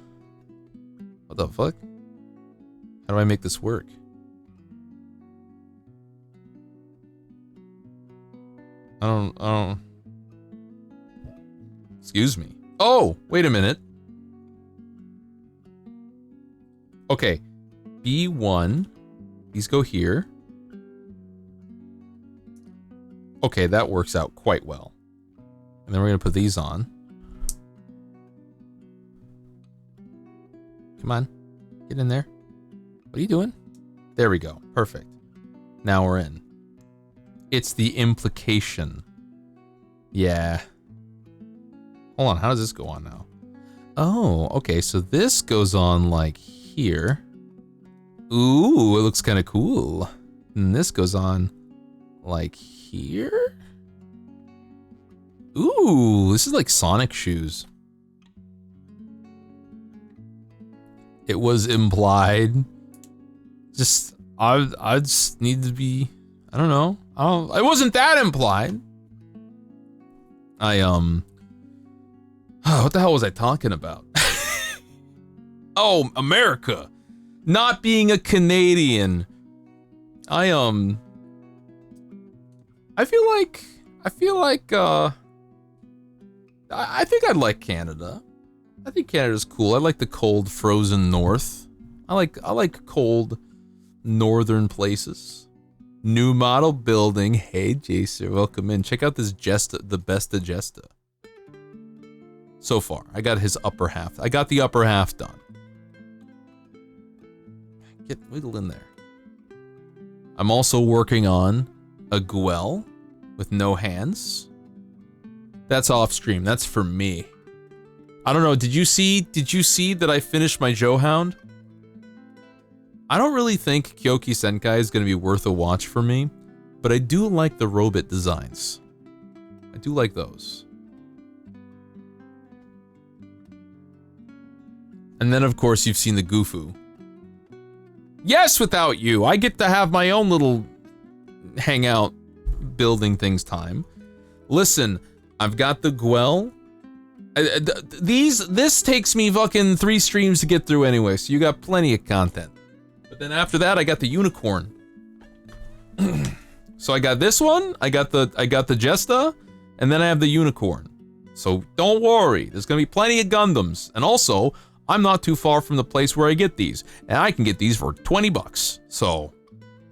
What the fuck? How do I make this work? I don't. Excuse me. Oh, wait a minute. Okay. B1. These go here. Okay, that works out quite well. And then we're gonna put these on. Come on. Get in there. What are you doing? There we go. Perfect. Now we're in. It's the implication. Yeah. Hold on, how does this go on now? Oh, okay, so this goes on like here. Ooh, it looks kind of cool. And this goes on like here? Ooh, this is like Sonic shoes. It was implied. Just, I just need to be, I don't know. It wasn't that implied. What the hell was I talking about? Oh, America. Not being a Canadian. I feel like, I think I'd like Canada. I think Canada's cool. I like the cold, frozen north. I like cold, northern places. New model building. Hey, Jason, welcome in. Check out this Jesta, the besta Jesta. So far, I got his upper half. I got the upper half done. Get wiggle in there. I'm also working on a Guel with no hands. That's off stream. That's for me. I don't know. Did you see that I finished my Johound? I don't really think Kyoki Senkai is going to be worth a watch for me, but I do like the robot designs. I do like those. And then, of course, you've seen the Gufu. Yes, without you. I get to have my own little hangout building things time. Listen, I've got the Guel. This takes me fucking 3 streams to get through anyway, so you got plenty of content. But then after that, I got the unicorn. So I got this one, I got the Jesta, and then I have the unicorn. So don't worry, there's gonna be plenty of Gundams. And also, I'm not too far from the place where I get these, and I can get these for 20 bucks. So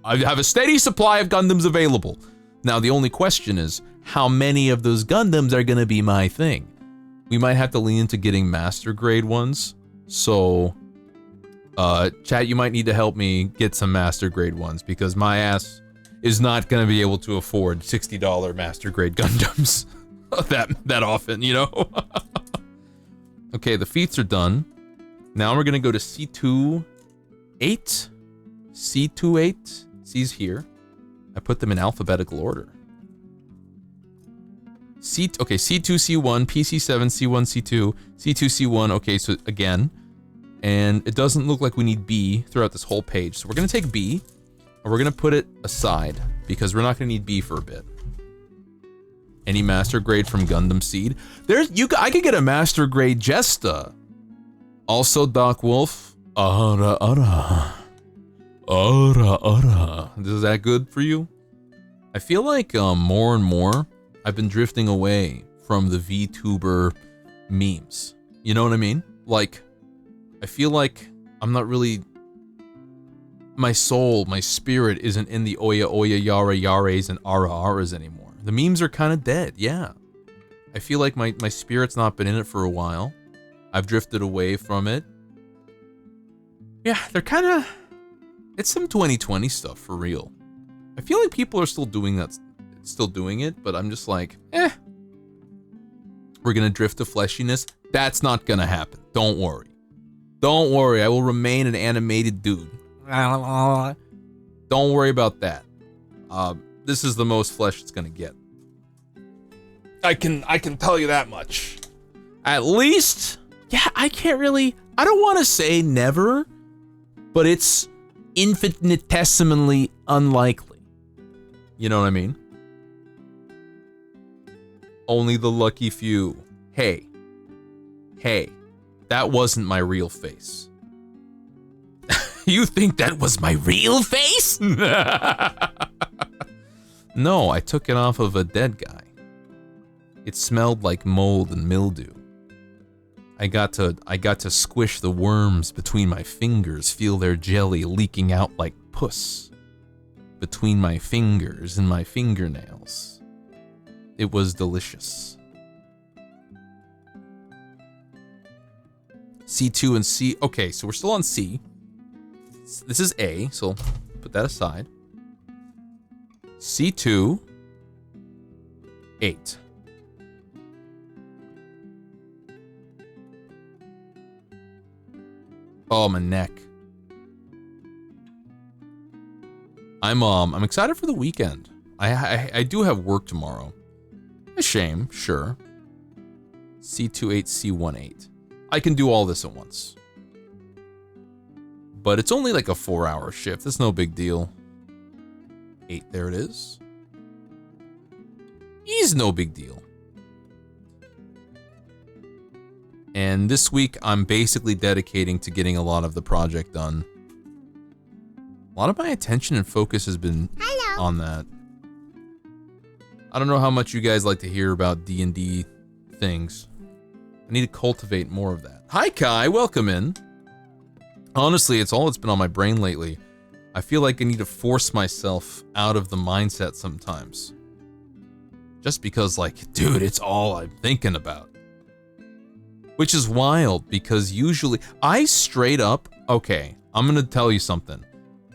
I have a steady supply of Gundams available. Now the only question is, how many of those Gundams are gonna be my thing? We might have to lean into getting master grade ones. So, chat, you might need to help me get some master grade ones because my ass is not gonna be able to afford $60 master grade Gundams that often, you know? Okay, the feats are done. Now we're gonna go to C28. C28, C's here. I put them in alphabetical order. Okay, C2, C1, PC7, C1, C2, C2, C1, okay, so again. And it doesn't look like we need B throughout this whole page. So we're gonna take B, and we're gonna put it aside, because we're not gonna need B for a bit. Any master grade from Gundam Seed? I could get a master grade Jesta. Also, Doc Wolf. Ara, ara. Ara, ara. Is that good for you? I feel like more and more, I've been drifting away from the VTuber memes. You know what I mean? Like, I feel like I'm not really... My soul, my spirit isn't in the Oya Oya Yara Yares and Ara Aras anymore. The memes are kind of dead, yeah. I feel like my spirit's not been in it for a while. I've drifted away from it. Yeah, they're kind of... It's some 2020 stuff, for real. I feel like people are still doing that, still doing it, but I'm just like, eh. We're gonna drift to fleshiness. That's not gonna happen. Don't worry. Don't worry, I will remain an animated dude. Don't worry about that. This is the most flesh it's gonna get. I can tell you that much. At least, yeah, I don't want to say never, but it's infinitesimally unlikely. You know what I mean? Only the lucky few. Hey, that wasn't my real face. You think that was my real face? No, I took it off of a dead guy. It smelled like mold and mildew. I got to squish the worms between my fingers, feel their jelly leaking out like puss between my fingers and my fingernails. It was delicious. C2 and C. Okay, so we're still on C. This is A, so put that aside. C2, 8. Oh, my neck. I'm excited for the weekend. I do have work tomorrow. A shame, sure. C28, C18. I can do all this at once. But it's only like a 4-hour shift. It's no big deal. 8, there it is. He's no big deal. And this week, I'm basically dedicating to getting a lot of the project done. A lot of my attention and focus has been on that. I don't know how much you guys like to hear about D&D things. I need to cultivate more of that. Hi, Kai. Welcome in. Honestly, it's all that's been on my brain lately. I feel like I need to force myself out of the mindset sometimes. Just because, like, dude, it's all I'm thinking about. Which is wild, because usually, I straight up, okay, I'm gonna tell you something.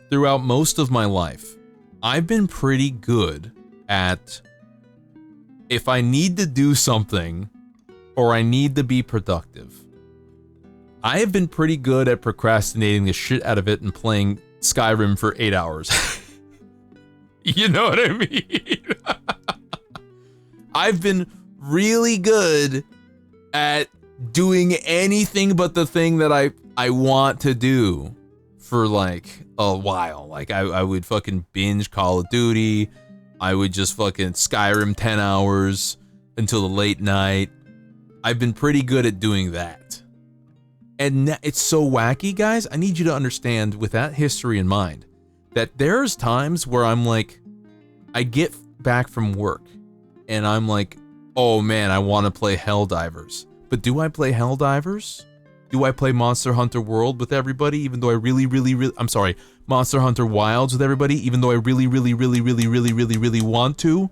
Throughout most of my life, I've been pretty good at, if I need to do something, or I need to be productive, I have been pretty good at procrastinating the shit out of it and playing Skyrim for 8 hours. You know what I mean? I've been really good at doing anything but the thing that I want to do for like a while. Like I would fucking binge Call of Duty. I would just fucking Skyrim 10 hours until the late night. I've been pretty good at doing that. And it's so wacky, guys. I need you to understand, with that history in mind, that there's times where I'm like, I get back from work and I'm like, oh man, I want to play Helldivers. But do I play Helldivers? Do I play Monster Hunter World with everybody, even though I I'm sorry, Monster Hunter Wilds with everybody, even though I really want to?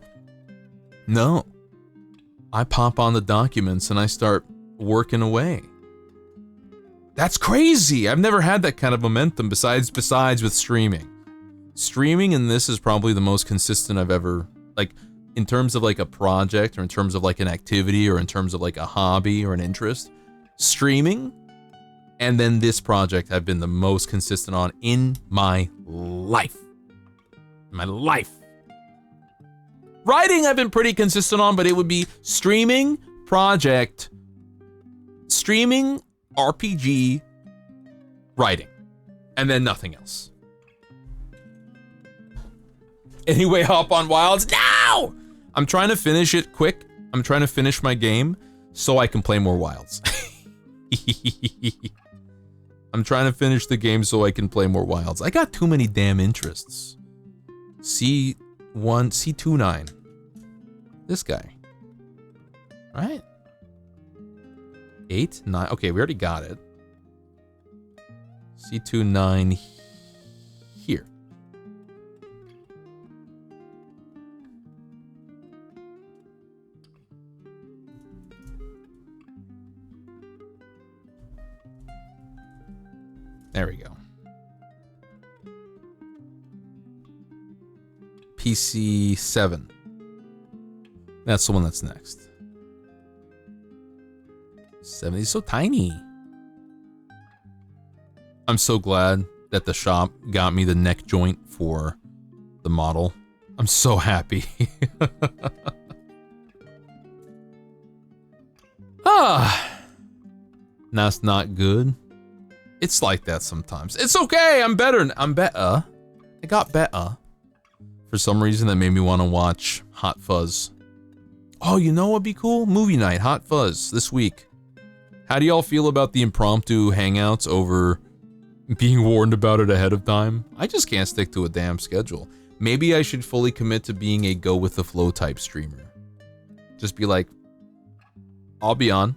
No. I pop on the documents and I start working away. That's crazy. I've never had that kind of momentum besides with streaming. Streaming and this is probably the most consistent I've ever, like, in terms of like a project or in terms of like an activity or in terms of like a hobby or an interest. Streaming and then this project I've been the most consistent on in my life. Writing I've been pretty consistent on, but it would be streaming, project, streaming, RPG, writing, and then nothing else. Anyway, hop on Wilds now! I'm trying to finish it quick. I'm trying to finish my game so I can play more Wilds. I'm trying to finish the game so I can play more Wilds. I got too many damn interests. C29. This guy. Right? 8, 9. Okay, we already got it. C29 here. There we go. PC7. That's the one that's next. 70 is so tiny. I'm so glad that the shop got me the neck joint for the model. I'm so happy. That's not good. It's like that sometimes. It's okay. I'm better. I got better. For some reason that made me want to watch Hot Fuzz. Oh, you know what'd be cool? Movie night, Hot Fuzz, this week. How do y'all feel about the impromptu hangouts over being warned about it ahead of time? I just can't stick to a damn schedule. Maybe I should fully commit to being a go with the flow type streamer. Just be like, I'll be on.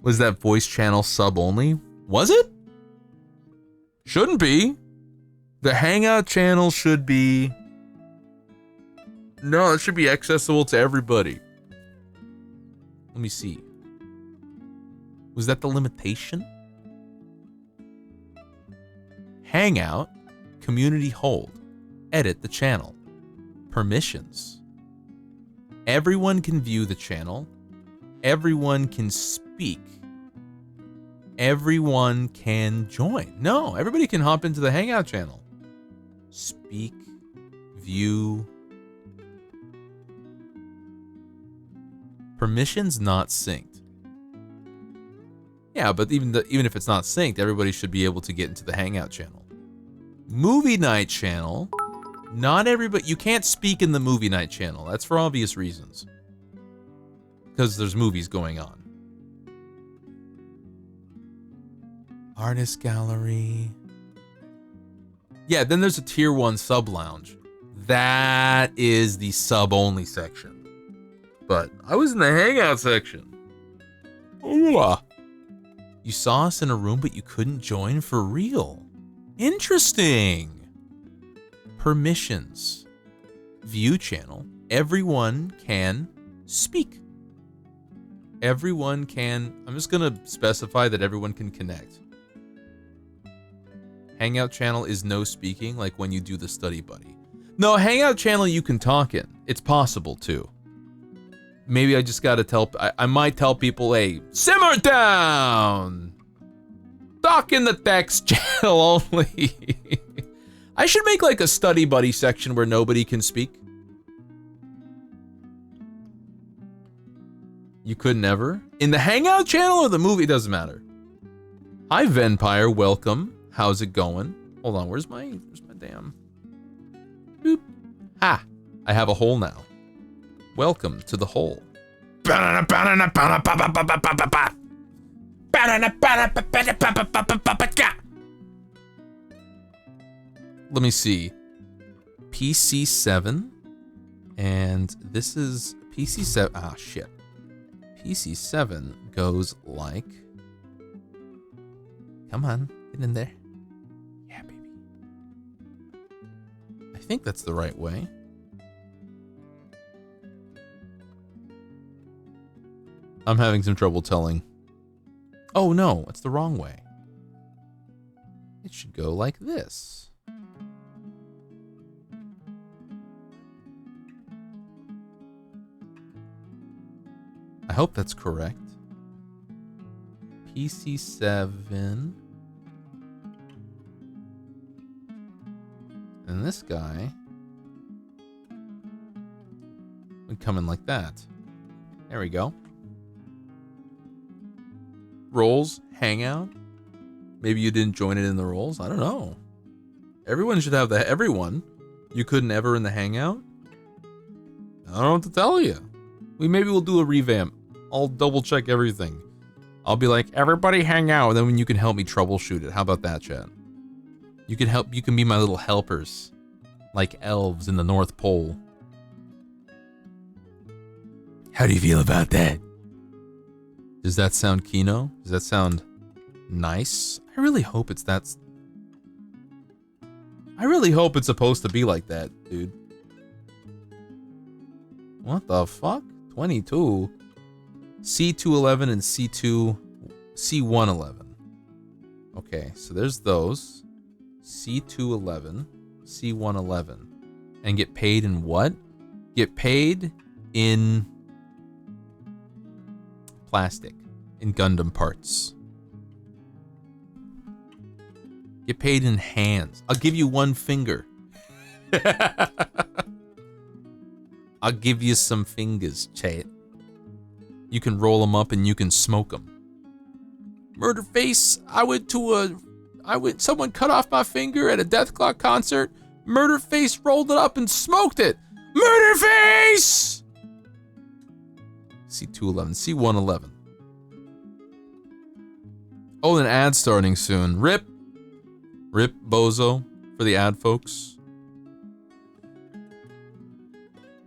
Was that voice channel sub only? Was it? Shouldn't be. The Hangout channel should be... No, it should be accessible to everybody. Let me see. Was that the limitation? Hangout, community hold, edit the channel, permissions. Everyone can view the channel. Everyone can speak. Everyone can join. No, everybody can hop into the Hangout channel. Speak, view. Permissions not synced. Yeah, but even if it's not synced, everybody should be able to get into the Hangout channel. Movie night channel. Not everybody. You can't speak in the movie night channel. That's for obvious reasons. Because there's movies going on. Artist gallery. Yeah, then there's a tier 1 sub lounge. That is the sub only section. But I was in the Hangout section. Ooh. You saw us in a room, but you couldn't join for real. Interesting. Permissions. View channel. Everyone can speak. Everyone can... I'm just going to specify that everyone can connect. Hangout channel is no speaking, like when you do the study buddy. No, Hangout channel you can talk in. It's possible too. Maybe I just gotta tell... I might tell people, hey, simmer down! Talk in the text channel only. I should make like a study buddy section where nobody can speak. You could never? In the Hangout channel or the movie? Doesn't matter. Hi, Venpire. Welcome. How's it going? Hold on. Where's my damn... Boop. Ha! I have a hole now. Welcome to the hole. let me see. PC7. And this is PC7. Ah, shit. PC7 goes like... Come on, get in there. Yeah, baby. I think that's the right way. I'm having some trouble telling. Oh no, it's the wrong way. It should go like this. I hope that's correct. PC7. And this guy would come in like that. There we go. Roles, hangout. Maybe you didn't join it in the roles. I don't know. Everyone should have that. Everyone. You couldn't ever in the hangout? I don't know what to tell you. Maybe we'll do a revamp. I'll double check everything. I'll be like, everybody hang out, and then you can help me troubleshoot it. How about that, chat? You can help. You can be my little helpers, like elves in the North Pole. How do you feel about that? Does that sound Kino? Does that sound nice? I really hope it's that. I really hope it's supposed to be like that, dude. What the fuck? 22. C211 and C111. Okay, so there's those. C211, C111. And get paid in what? Get paid in plastic, in Gundam parts. Get paid in hands. I'll give you one finger. I'll give you some fingers, chat. You can roll them up and you can smoke them. Murderface, someone cut off my finger at a Death Clock concert. Murderface rolled it up and smoked it. Murderface! C211, C111. Oh, an ad starting soon. Rip Bozo for the ad folks.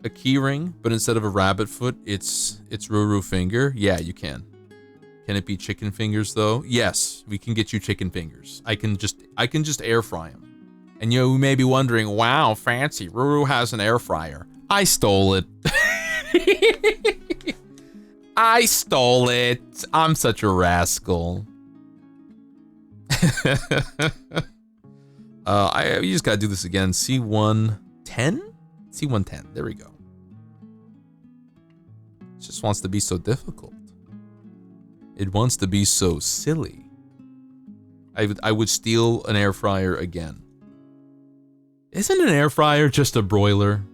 A key ring, but instead of a rabbit foot, it's Ruru finger. Yeah, you can. Can it be chicken fingers though? Yes, we can get you chicken fingers. I can just air fry them. And you may be wondering, wow, fancy. Ruru has an air fryer. I stole it. I stole it. I'm such a rascal. We just gotta do this again. C110? C110. There we go. It just wants to be so difficult. It wants to be so silly. I would steal an air fryer again. Isn't an air fryer just a broiler?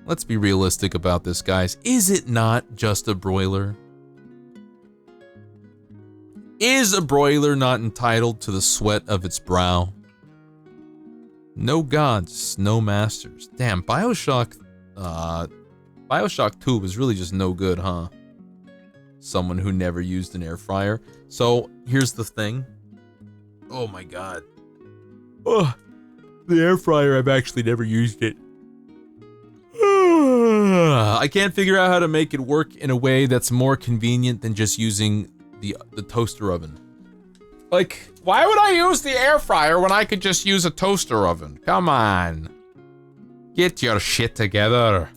Let's be realistic about this, guys. Is it not just a broiler? Is a broiler not entitled to the sweat of its brow? No gods, no masters. Damn, Bioshock 2 was really just no good, huh? Someone who never used an air fryer. So, here's the thing. Oh my god. Oh, the air fryer, I've actually never used it. I can't figure out how to make it work in a way that's more convenient than just using the toaster oven. Like, why would I use the air fryer when I could just use a toaster oven? Come on. Get your shit together.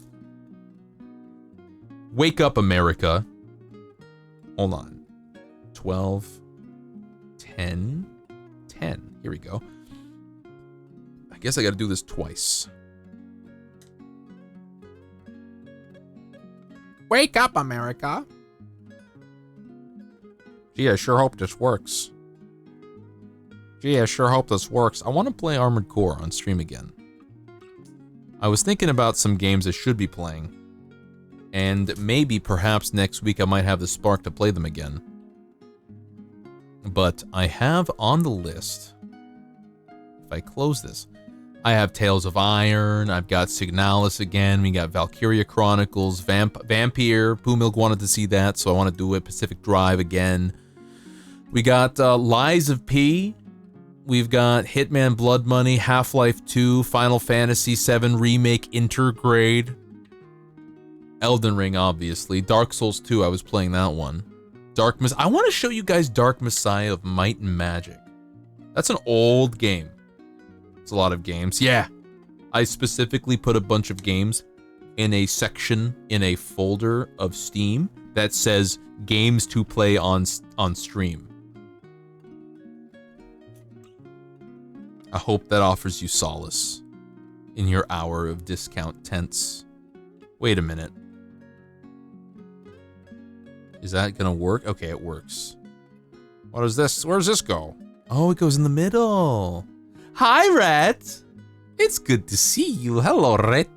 Wake up, America. Hold on. 12, 10, 10. Here we go. I guess I gotta do this twice. Wake up, America. Gee, I sure hope this works. I want to play Armored Core on stream again. I was thinking about some games I should be playing. And maybe, perhaps, next week I might have the spark to play them again. But I have on the list, if I close this, I have Tales of Iron, I've got Signalis again, we got Valkyria Chronicles, Vampire, Poo Milk wanted to see that, so I want to do it, Pacific Drive again. We got Lies of P, We've got Hitman Blood Money, Half-Life 2, Final Fantasy VII Remake Intergrade, Elden Ring, obviously, Dark Souls 2, I was playing that one. I want to show you guys Dark Messiah of Might and Magic. That's an old game. It's a lot of games. Yeah. I specifically put a bunch of games in a section in a folder of Steam that says games to play on stream. I hope that offers you solace in your hour of discount tense. Wait a minute. Is that gonna work? Okay, it works. What is this? Where does this go? Oh, it goes in the middle. Hi, Rat. It's good to see you. Hello, Rat.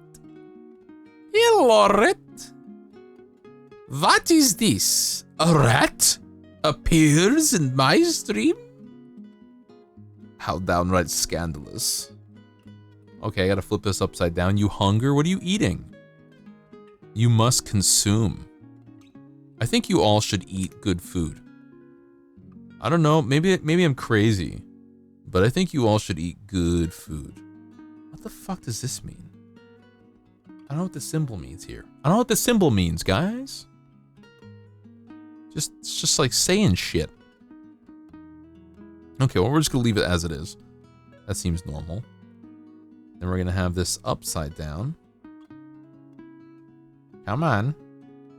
Hello, Rat. What is this? A rat appears in my stream? How downright scandalous. Okay, I gotta flip this upside down. You hunger? What are you eating? You must consume. I think you all should eat good food. I don't know, maybe I'm crazy, but I think you all should eat good food. What the fuck does this mean? I don't know what the symbol means here. I don't know what the symbol means, guys. It's just like saying shit. Okay, well, we're just gonna leave it as it is. That seems normal. Then we're gonna have this upside down. Come on.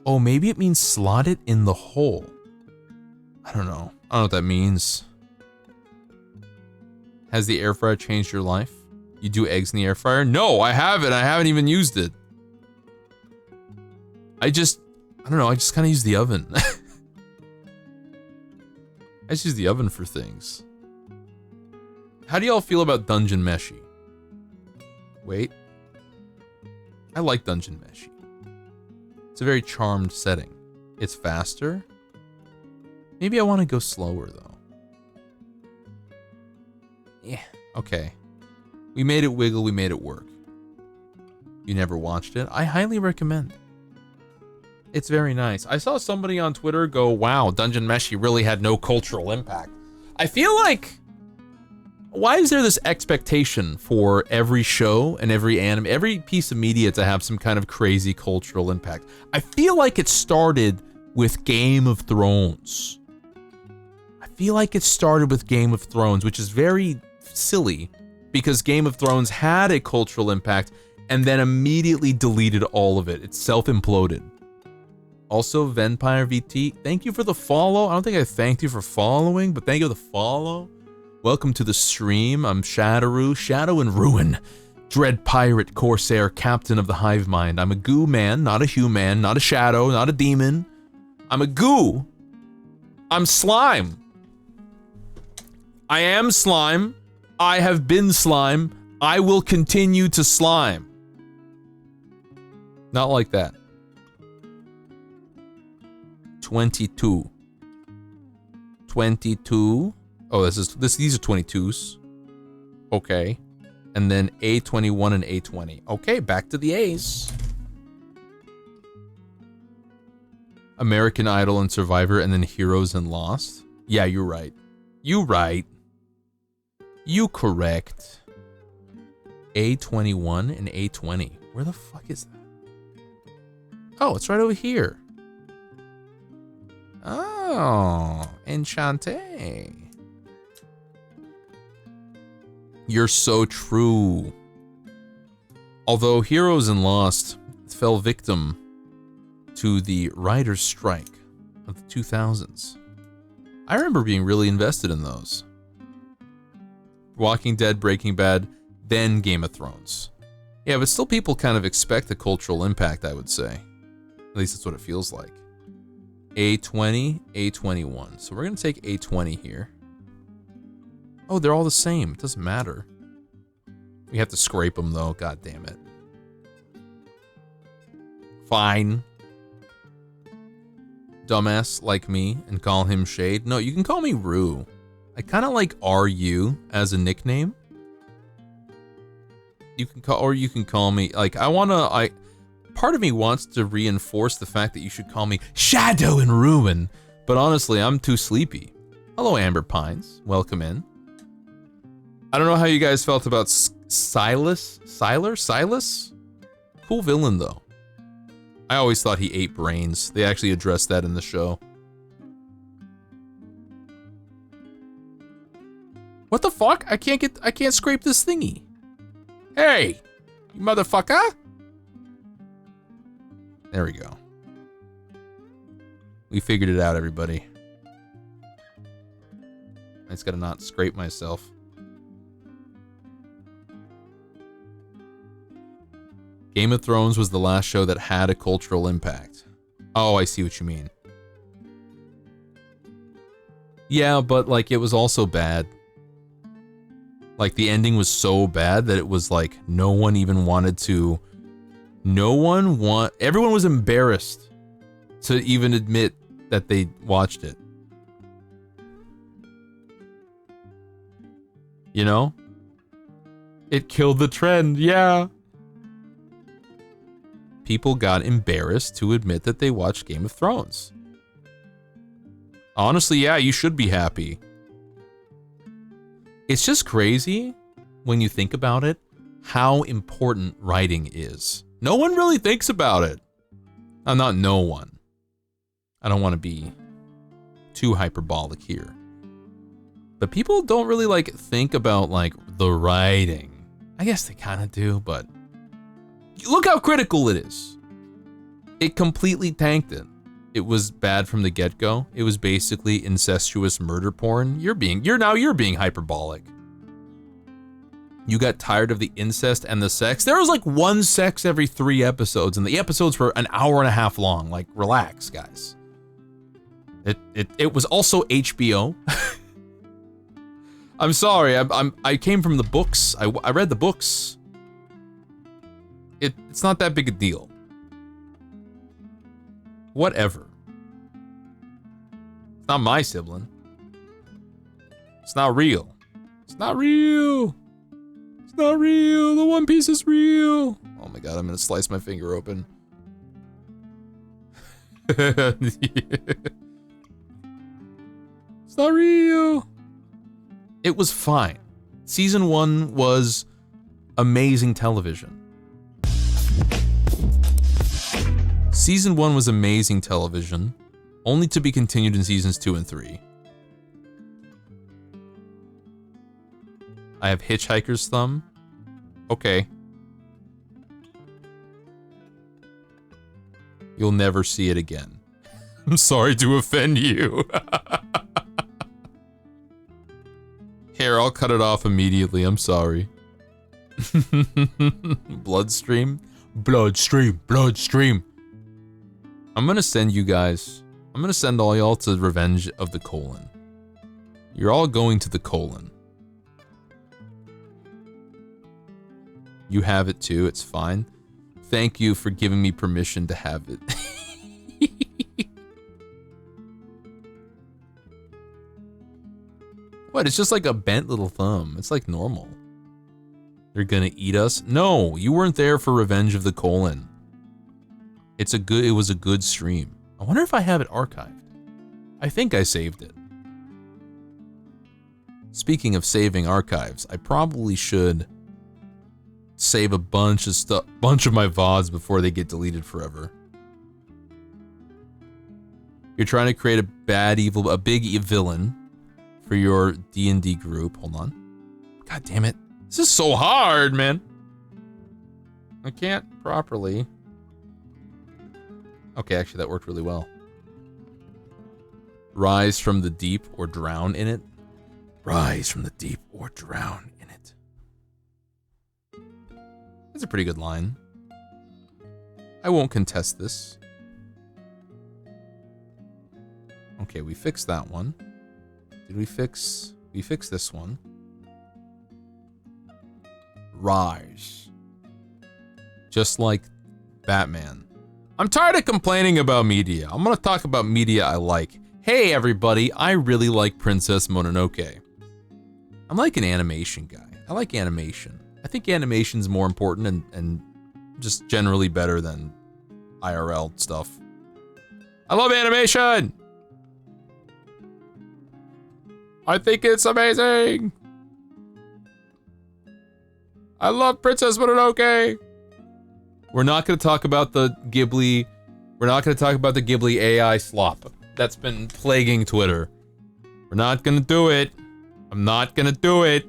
Oh, maybe it means slot it in the hole. I don't know. I don't know what that means. Has the air fryer changed your life? You do eggs in the air fryer? No, I haven't. I haven't even used it. I don't know. I just kind of use the oven. I just use the oven for things. How do y'all feel about Dungeon Meshi? Wait. I like Dungeon Meshi. It's a very charmed setting. It's faster. Maybe I want to go slower, though. Yeah, okay. We made it wiggle, we made it work. You never watched it? I highly recommend. It's very nice. I saw somebody on Twitter go, wow, Dungeon Meshi really had no cultural impact. I feel like, why is there this expectation for every show and every anime, every piece of media to have some kind of crazy cultural impact? I feel like it started with Game of Thrones. I feel like it started with Game of Thrones, which is very silly because Game of Thrones had a cultural impact and then immediately deleted all of it. It self-imploded. Also, Vampire VT, thank you for the follow. I don't think I thanked you for following, but thank you for the follow. Welcome to the stream. I'm Shadowroo, Shadow and Ruin, Dread Pirate, Corsair, Captain of the Hive Mind. I'm a goo man, not a human, not a shadow, not a demon. I'm a goo. I'm slime. I am slime. I have been slime. I will continue to slime. Not like that. 22. 22. Oh, these are 22s. Okay. And then A21 and A20. Okay, back to the A's. American Idol and Survivor, and then Heroes and Lost. Yeah, you're right. You right. You correct. A21 and A20. Where the fuck is that? Oh, it's right over here. Oh, Enchante. You're so true. Although Heroes and Lost fell victim to the writer's strike of the 2000s. I remember being really invested in those. Walking Dead, Breaking Bad, then Game of Thrones. Yeah, but still people kind of expect a cultural impact, I would say. At least that's what it feels like. A20, A21. So we're going to take A20 here. Oh, they're all the same. It doesn't matter. We have to scrape them, though. God damn it. Fine. Dumbass like me and call him Shade. No, you can call me Rue. I kind of like RU as a nickname. You can call me, like, part of me wants to reinforce the fact that you should call me Shadow and Ruin, but honestly, I'm too sleepy. Hello, Amber Pines. Welcome in. I don't know how you guys felt about Silas? Silas? Cool villain, though. I always thought he ate brains. They actually addressed that in the show. What the fuck? I can't scrape this thingy. Hey, you motherfucker. There we go. We figured it out, everybody. I just gotta not scrape myself. Game of Thrones was the last show that had a cultural impact. Oh, I see what you mean. Yeah, but like it was also bad. Like the ending was so bad that it was like no one even wanted to. Everyone was embarrassed to even admit that they watched it. You know? It killed the trend, yeah. People got embarrassed to admit that they watched Game of Thrones. Honestly, yeah, you should be happy. It's just crazy when you think about it, how important writing is. No one really thinks about it. Not no one. I don't want to be too hyperbolic here. But people don't really like think about like the writing. I guess they kind of do, but look how critical it is. It completely tanked it. It was bad from the get-go. It was basically incestuous murder porn. You're being hyperbolic. You got tired of the incest and the sex. There was like one sex every 3 episodes, and the episodes were an hour and a half long. Like, relax, guys. It was also HBO. I'm sorry. I came from the books. I read the books. It's not that big a deal. Whatever. It's not my sibling. It's not real. It's not real. It's not real. The One Piece is real. Oh my god, I'm gonna slice my finger open. It's not real. It was fine. Season 1 was amazing television. Season 1 was amazing television, only to be continued in seasons 2 and 3. I have Hitchhiker's Thumb. Okay. You'll never see it again. I'm sorry to offend you. Here, I'll cut it off immediately. I'm sorry. Bloodstream? Bloodstream. I'm gonna send you guys. I'm gonna send all y'all to Revenge of the Colon. You're all going to the colon. You have it too, it's fine. Thank you for giving me permission to have it. What? It's just like a bent little thumb. It's like normal. They're gonna eat us? No, you weren't there for Revenge of the Colon. It was a good stream. I wonder if I have it archived. I think I saved it. Speaking of saving archives, I probably should save a bunch of my VODs before they get deleted forever. You're trying to create a big villain for your D&D group. Hold on. God damn it. This is so hard, man. I can't properly. Okay, actually that worked really well. Rise from the deep or drown in it. Rise from the deep or drown in it. That's a pretty good line. I won't contest this. Okay, we fixed that one. Did we fix this one? Rise. Just like Batman. I'm tired of complaining about media. I'm gonna talk about media I like. Hey everybody, I really like Princess Mononoke. I'm like an animation guy. I like animation. I think animation's more important and just generally better than IRL stuff. I love animation! I think it's amazing! I love Princess Mononoke. We're not going to talk about the Ghibli. We're not going to talk about the Ghibli AI slop that's been plaguing Twitter. We're not going to do it. I'm not going to do it.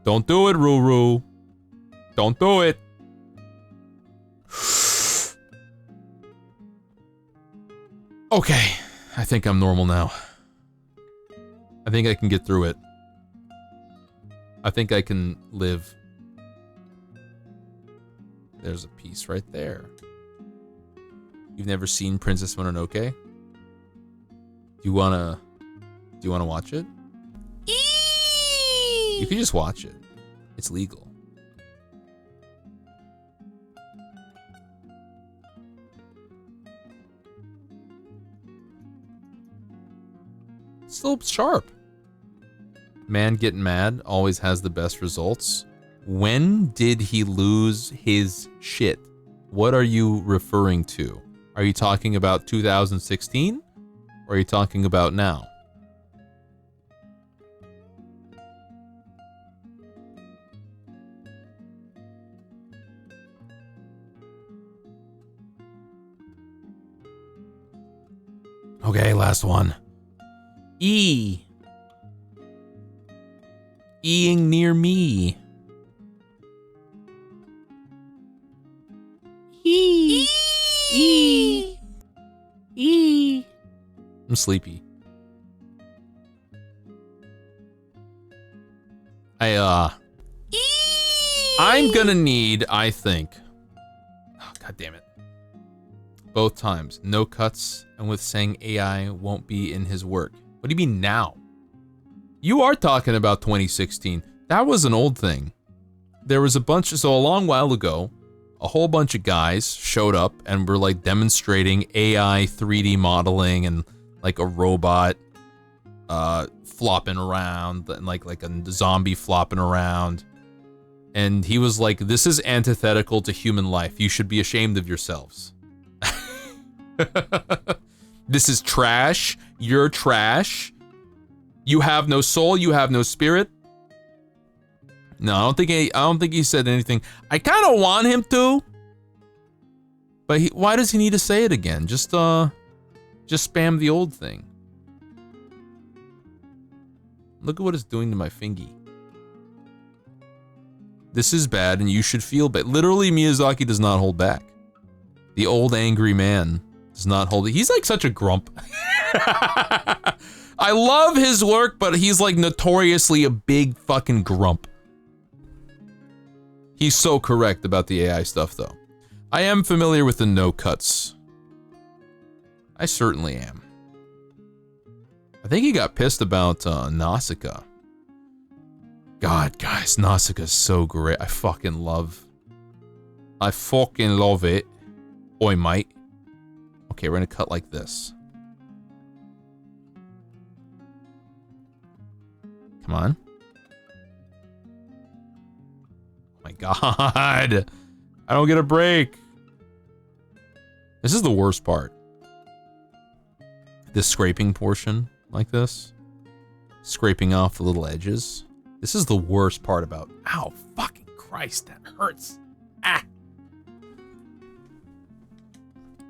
Don't do it, Ruru. Don't do it. Okay, I think I'm normal now. I think I can get through it. I think I can live. There's a piece right there. You've never seen Princess Mononoke? Do you wanna watch it? You can just watch it. It's legal. Still sharp. Man getting mad always has the best results. When did he lose his shit? What are you referring to? Are you talking about 2016? Or are you talking about now? Okay, last one. E. Eing near me. E. E. E. I'm sleepy. I'm gonna need, I think. Oh, God damn it. Both times. No cuts, and with saying AI won't be in his work. What do you mean now? You are talking about 2016. That was an old thing. There was a long while ago, a whole bunch of guys showed up and were like demonstrating AI 3D modeling and like a robot flopping around and like a zombie flopping around. And he was like, this is antithetical to human life. You should be ashamed of yourselves. This is trash. You're trash. You have no soul. You have no spirit. No, I don't think he said anything. I kind of want him to. But why does he need to say it again? Just spam the old thing. Look at what it's doing to my fingy. This is bad and you should feel bad. Literally, Miyazaki does not hold back. The old angry man does not hold it. He's like such a grump. I love his work, but he's like notoriously a big fucking grump. He's so correct about the AI stuff, though. I am familiar with the no cuts. I certainly am. I think he got pissed about Nausicaa. God, guys, Nausicaa is so great. I fucking love it. Oi, mate. Okay, we're gonna cut like this. Come on. Oh my God. I don't get a break. This is the worst part. This scraping portion, like this. Scraping off the little edges. This is the worst part about... Ow, fucking Christ, that hurts. Ah.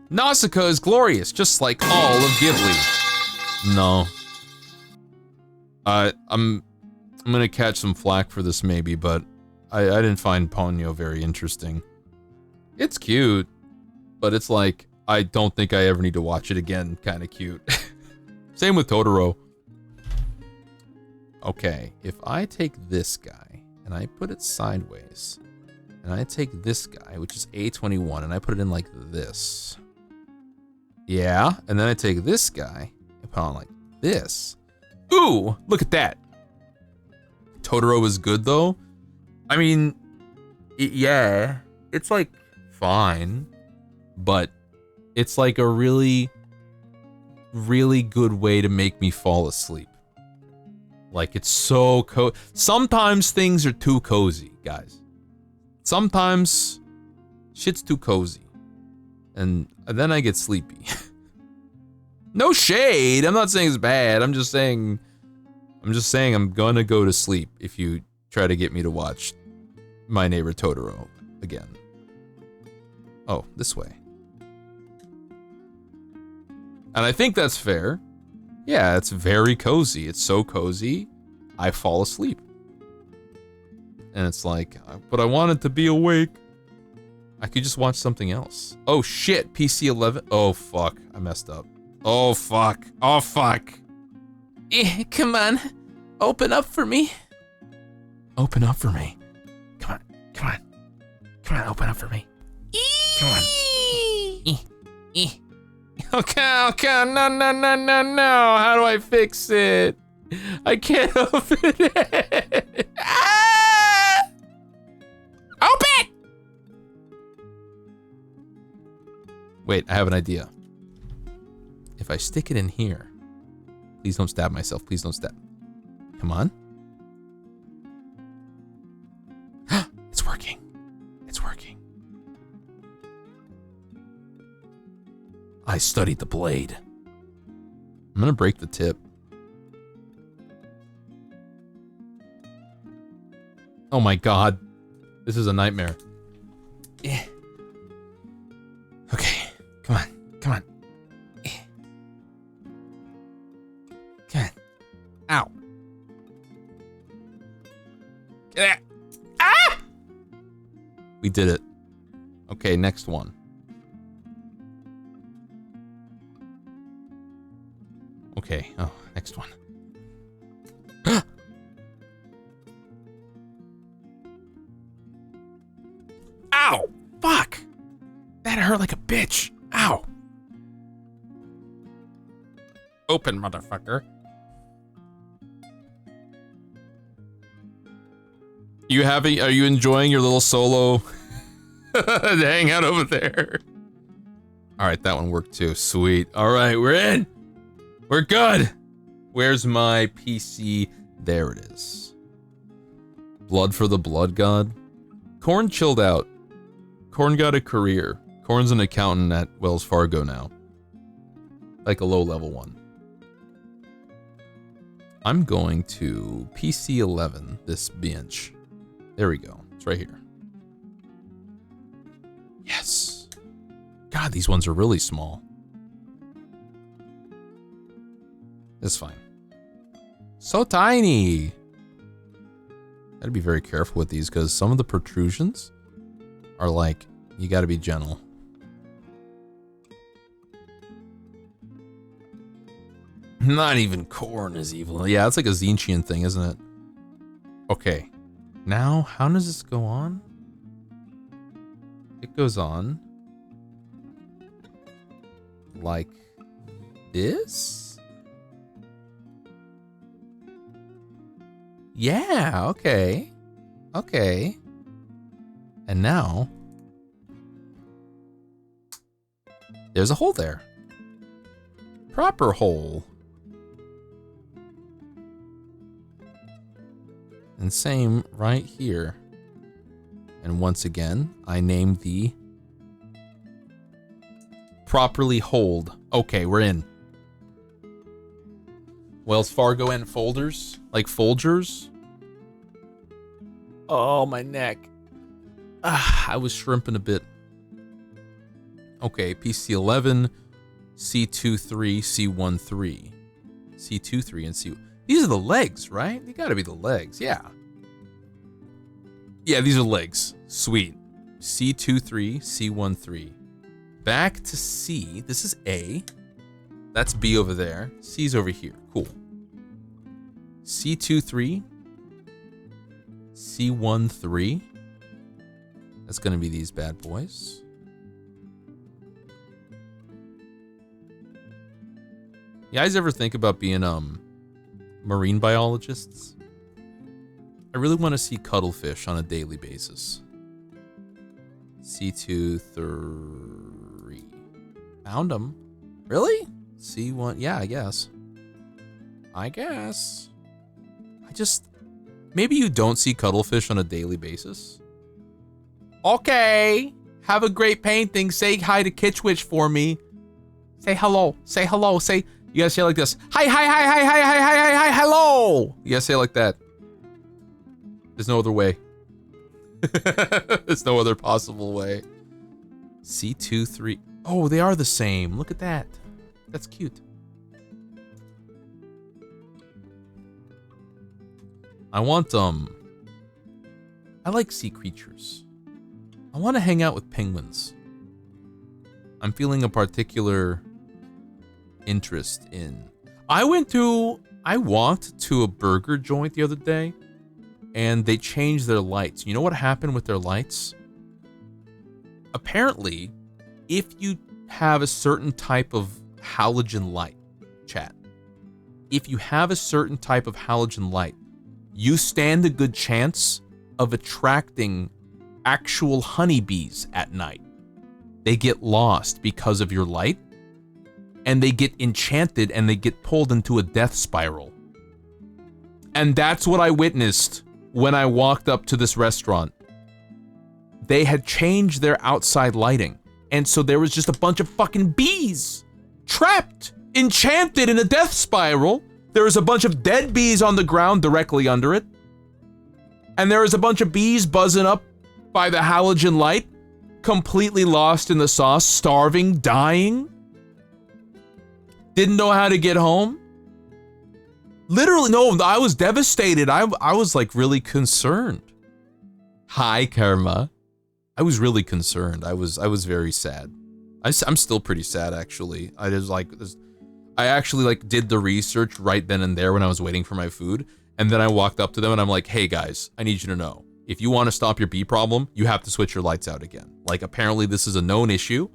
Nausicaa is glorious, just like all of Ghibli. No. I'm gonna catch some flack for this maybe, but I didn't find Ponyo very interesting. It's cute, but it's like, I don't think I ever need to watch it again kind of cute. Same with Totoro. Okay, if I take this guy, and I put it sideways, and I take this guy, which is A21, and I put it in like this. Yeah, and then I take this guy, and put on like this. Ooh, look at that. Totoro is good though. I mean, yeah, it's like fine, but it's like a really, really good way to make me fall asleep. Like it's so sometimes things are too cozy, guys. Sometimes shit's too cozy. And then I get sleepy. No shade. I'm not saying it's bad. I'm just saying I'm gonna go to sleep if you try to get me to watch My Neighbor Totoro again. Oh, this way. And I think that's fair. Yeah, it's very cozy. It's so cozy, I fall asleep. And it's like, but I wanted to be awake. I could just watch something else. Oh shit, PC 11. Oh fuck, I messed up. Oh fuck, oh fuck. Come on, open up for me. Open up for me. Come on, come on. Come on, open up for me. Come on. Okay, okay, no. How do I fix it? I can't open it. Ah! Open! Wait, I have an idea. If I stick it in here, please don't stab myself. Please don't stab. Come on. It's working. It's working. I studied the blade. I'm gonna break the tip. Oh my god. This is a nightmare. Yeah. Okay. Come on. Come on. Come on. Ow. Ah! We did it. Okay, next one. Okay, oh, next one. Ow! Fuck! That hurt like a bitch. Ow! Open, motherfucker. Are you enjoying your little solo hangout over there? Alright, that one worked too. Sweet. Alright, we're in! We're good! Where's my PC? There it is. Blood for the Blood God. Korn chilled out. Korn got a career. Korn's an accountant at Wells Fargo now. Like a low-level one. I'm going to PC 11, this bench. There we go. It's right here. Yes. God, these ones are really small. It's fine. So tiny. Gotta be very careful with these because some of the protrusions are like, you gotta be gentle. Not even Korn is evil. Yeah, it's like a Zinchian thing, isn't it? Okay. Now, how does this go on? It goes on like this? Yeah, okay. Okay. And now, there's a hole there. Proper hole. And same right here. And once again, I named the properly hold. Okay, we're in. Wells Fargo and folders? Like Folgers? Oh, my neck. I was shrimping a bit. Okay, PC 11, C23, C13. C23 and C... These are the legs, right? They gotta be the legs, yeah. Yeah, these are legs. Sweet. C23, C13. Back to C. This is A. That's B over there. C's over here. Cool. C23. C13. That's gonna be these bad boys. You guys ever think about being marine biologists? I really want to see cuttlefish on a daily basis. C23. Found them. Really? C1. Yeah, I guess. Maybe you don't see cuttlefish on a daily basis. Okay. Have a great painting. Say hi to Kitchwitch for me. Say hello. Say hello. Say, you guys say it like this. Hi, hello. You guys say it like that. There's no other way. There's no other possible way. C2, 3. Oh, they are the same. Look at that. That's cute. I want, I like sea creatures. I want to hang out with penguins. I'm feeling a particular interest in... I walked to a burger joint the other day, and they changed their lights. You know what happened with their lights? Apparently, if you have a certain type of halogen light, chat, if you have a certain type of halogen light, you stand a good chance of attracting actual honeybees at night. They get lost because of your light, and they get enchanted and they get pulled into a death spiral. And that's what I witnessed when I walked up to this restaurant. They had changed their outside lighting, and so there was just a bunch of fucking bees trapped, enchanted in a death spiral. There was a bunch of dead bees on the ground directly under it, and there was a bunch of bees buzzing up by the halogen light, completely lost in the sauce, starving, dying. Didn't know how to get home. Literally, no, I was devastated. I was like really concerned. Hi, Karma. I was really concerned. I was very sad. I'm still pretty sad, actually. I actually like did the research right then and there when I was waiting for my food, and then I walked up to them and I'm like, hey guys, I need you to know, if you want to stop your bee problem, you have to switch your lights out again. Like, apparently this is a known issue.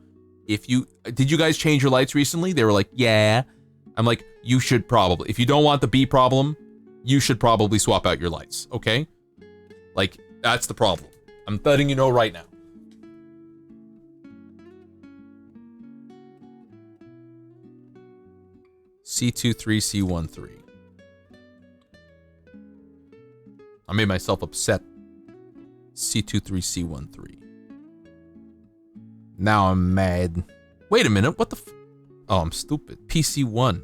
Did you guys change your lights recently? They were like, yeah. I'm like, you should probably, if you don't want the bee problem, you should probably swap out your lights, okay? Like, that's the problem. I'm letting you know right now. C23, C13. I made myself upset. C23, C13. Now I'm mad. Wait a minute, what the f- Oh, I'm stupid. PC1.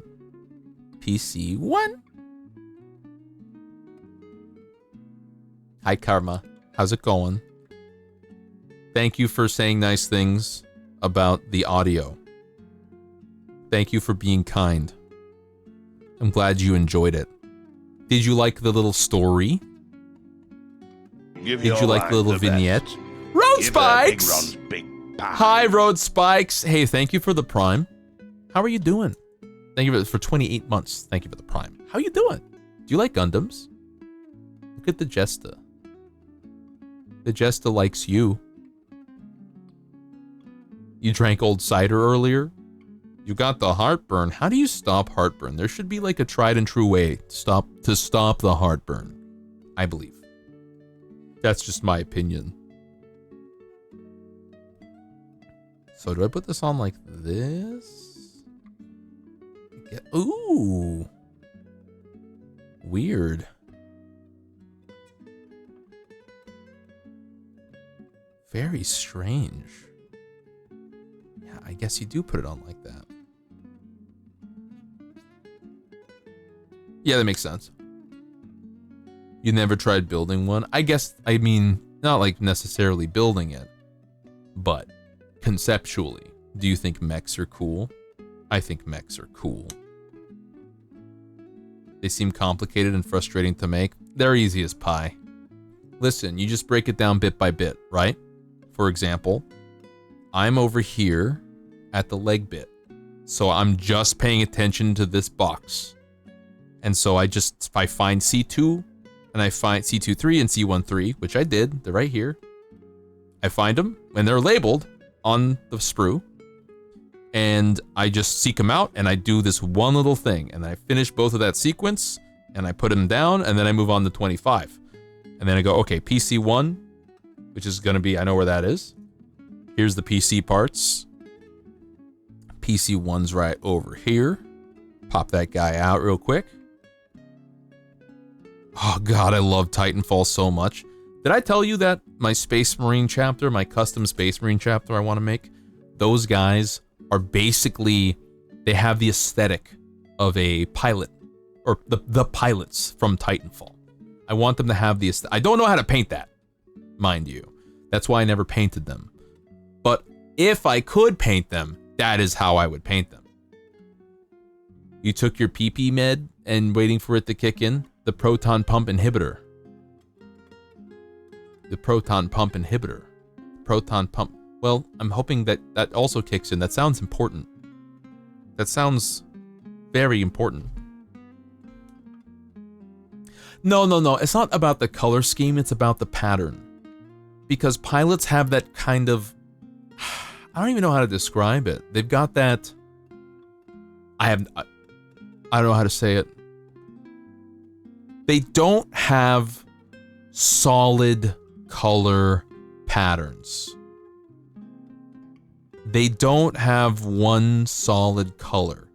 PC1? Hi, Karma. How's it going? Thank you for saying nice things about the audio. Thank you for being kind. I'm glad you enjoyed it. Did you like the little story? Did you like the little vignette? Road Spikes! Hi, Road Spikes. Hey, thank you for the Prime. How are you doing? Thank you for 28 months. Thank you for the Prime. How you doing? Do you like Gundams? Look at the Jesta. The Jesta likes you. You drank old cider earlier? You got the heartburn. How do you stop heartburn? There should be like a tried and true way to stop the heartburn. I believe. That's just my opinion. So do I put this on like this? Ooh. Weird. Very strange. Yeah, I guess you do put it on like that. Yeah, that makes sense. You never tried building one? I mean, not like necessarily building it, but conceptually, do you think mechs are cool? I think mechs are cool. They seem complicated and frustrating to make. They're easy as pie. Listen, you just break it down bit by bit, right? For example, I'm over here at the leg bit, so I'm just paying attention to this box. And so I find C2, and I find C23 and C13, which I did. They're right here. I find them, and they're labeled on the sprue. And I just seek them out, and I do this one little thing. And I finish both of that sequence, and I put them down, and then I move on to 25. And then I go, okay, PC1, which is going to be, I know where that is. Here's the PC parts. PC1's right over here. Pop that guy out real quick. Oh god, I love Titanfall so much. Did I tell you that my Space Marine chapter, my custom Space Marine chapter I want to make, those guys are basically, they have the aesthetic of a pilot, or the pilots from Titanfall. I want them to have the aesthetic. I don't know how to paint that. mind you. That's why I never painted them. But if I could paint them, that is how I would paint them. You took your PP med and waiting for it to kick in? The proton pump inhibitor. The proton pump inhibitor. Proton pump. Well, I'm hoping that that also kicks in. That sounds important. That sounds very important. No. It's not about the color scheme. It's about the pattern. Because pilots have that kind of... I don't even know how to describe it. They've got that... I don't know how to say it. They don't have solid color patterns. They don't have one solid color.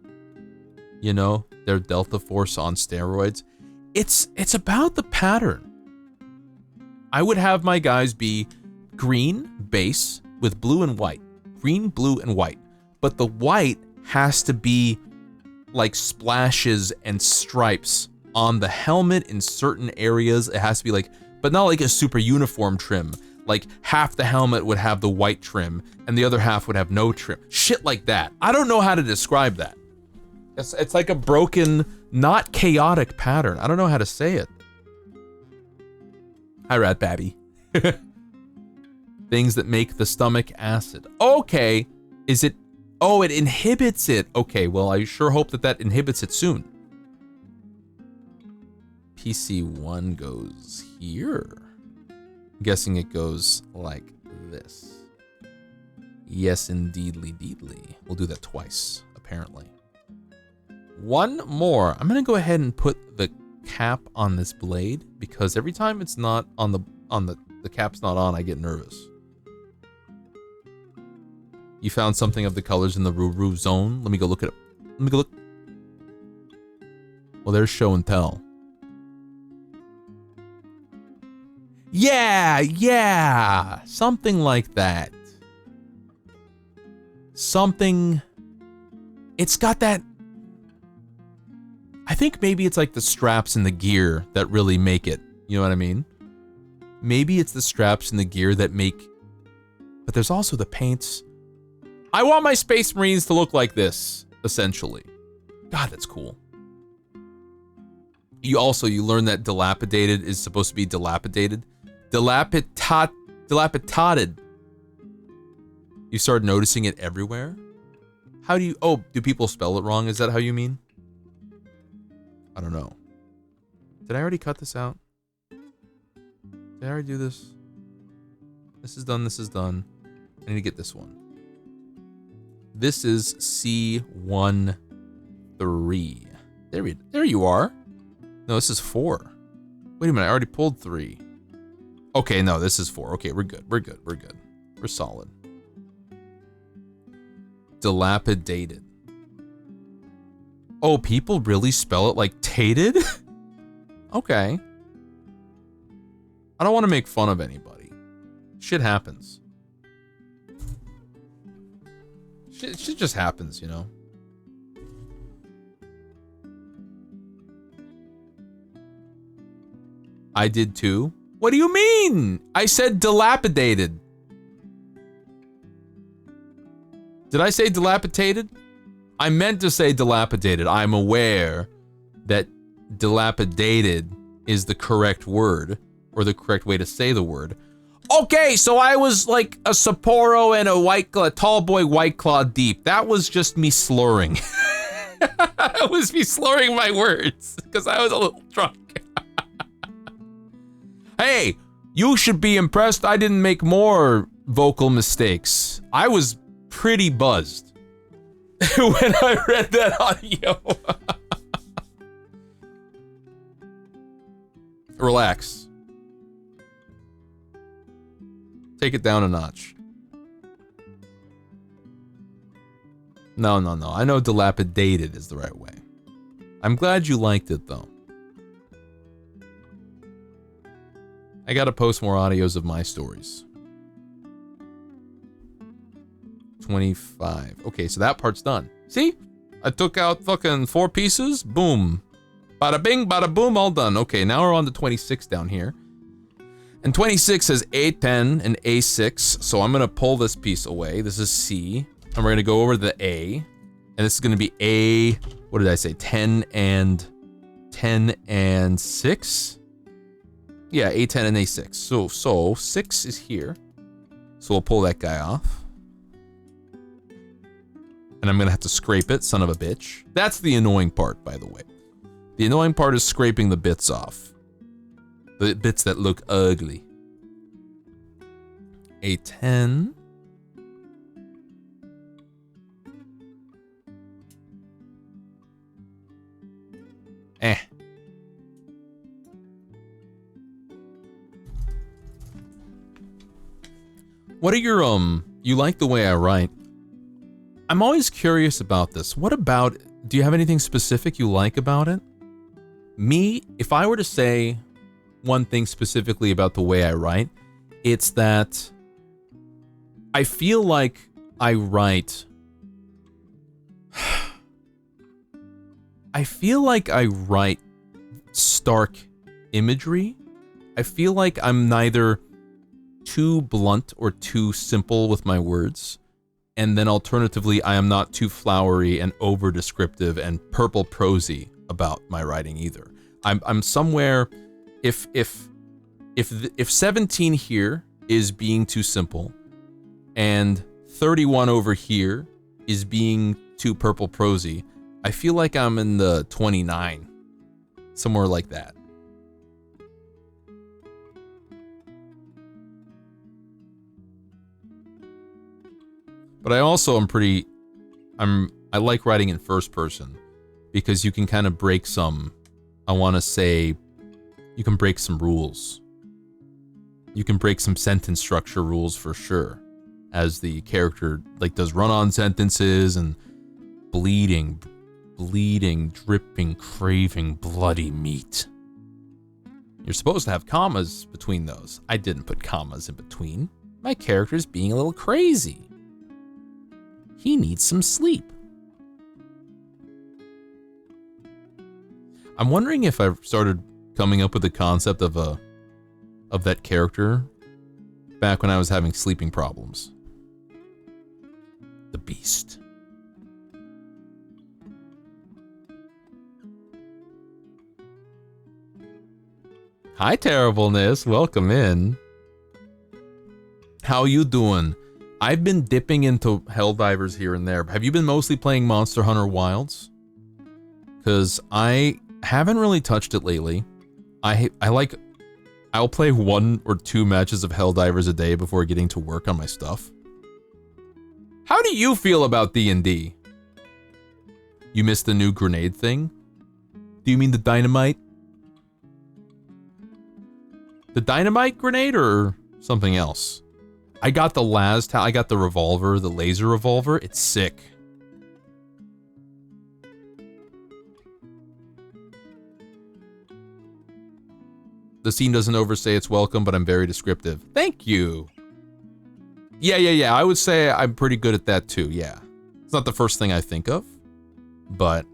You know, they're Delta Force on steroids. It's about the pattern. I would have my guys be green base with blue and white. Green, blue, and white. But the white has to be like splashes and stripes on the helmet in certain areas. It has to be like, but not like a super uniform trim. Like half the helmet would have the white trim and the other half would have no trim. Shit like that. I don't know how to describe that. It's like a broken, not chaotic pattern. I don't know how to say it. Hi, Rat Babby. Things that make the stomach acid. Okay. Is it... Oh, it inhibits it. Okay, well, I sure hope that that inhibits it soon. PC1 goes here. I'm guessing it goes like this. Yes, indeedly, deedly. We'll do that twice, apparently. One more. I'm gonna go ahead and put the cap on this blade because every time it's not on the cap's not on, I get nervous. You found something of the colors in the Ruru zone. Let me go look at it. Let me go look. Well, there's show and tell. Yeah, something like that. Something. It's got that. I think maybe it's like the straps and the gear that really make it. You know what I mean? Maybe it's the straps and the gear that make. But there's also the paints. I want my Space Marines to look like this, essentially. God, that's cool. You learn that dilapidated is supposed to be dilapidated. Dilapidated. You start noticing it everywhere? How do you... Oh, do people spell it wrong? Is that how you mean? I don't know. Did I already cut this out? Did I already do this? This is done, this is done. I need to get this one. This is C13. There you are. No, this is 4. Wait a minute, I already pulled 3. Okay, no, this is 4. Okay, we're good. We're solid. Dilapidated. Oh, people really spell it like tated? Okay. I don't want to make fun of anybody. Shit happens. Shit just happens, you know? I did too? What do you mean? I said dilapidated. Did I say dilapidated? I meant to say dilapidated. I'm aware that dilapidated is the correct word, or the correct way to say the word. Okay, so I was like a Sapporo and a White Claw, tall boy White Claw deep. That was just me slurring. That was me slurring my words, because I was a little drunk. Hey, you should be impressed I didn't make more vocal mistakes. I was pretty buzzed when I read that audio. Relax. Take it down a notch. No. I know dilapidated is the right way. I'm glad you liked it, though. I gotta post more audios of my stories. 25. Okay, so that part's done. See? I took out fucking 4 pieces. Boom. Bada bing, bada boom, all done. Okay, now we're on to 26 down here. And 26 has A10 and A6, so I'm gonna pull this piece away. This is C, and we're gonna go over to the A, and this is gonna be A, what did I say, 10 and 6? Yeah, A10 and A6. So 6 is here. So we'll pull that guy off. And I'm gonna have to scrape it, son of a bitch. That's the annoying part, by the way. The annoying part is scraping the bits off. The bits that look ugly. A10. What are your, you like the way I write? I'm always curious about this. What about, do you have anything specific you like about it? Me, if I were to say one thing specifically about the way I write, it's that I feel like I write stark imagery. I feel like I'm neither too blunt or too simple with my words. And then alternatively, I am not too flowery and over descriptive and purple prosy about my writing either. I'm somewhere, if 17 here is being too simple and 31 over here is being too purple prosy, I feel like I'm in the 29, somewhere like that. But I also I like writing in first person because you can kind of break some, I want to say, you can break some rules. You can break some sentence structure rules for sure, as the character like does run-on sentences and bleeding, dripping, craving bloody meat. You're supposed to have commas between those. I didn't put commas in between. My character's being a little crazy. He needs some sleep. I'm wondering if I've started coming up with the concept of that character back when I was having sleeping problems. The Beast. Hi, Terribleness. Welcome in. How you doing? I've been dipping into Helldivers here and there. Have you been mostly playing Monster Hunter Wilds? Because I haven't really touched it lately. I'll play 1 or 2 matches of Helldivers a day before getting to work on my stuff. How do you feel about D&D? You missed the new grenade thing? Do you mean the dynamite? The dynamite grenade or something else? I got the I got the revolver, the laser revolver. It's sick. The scene doesn't overstay its welcome, but I'm very descriptive. Thank you. Yeah. I would say I'm pretty good at that too, yeah. It's not the first thing I think of, but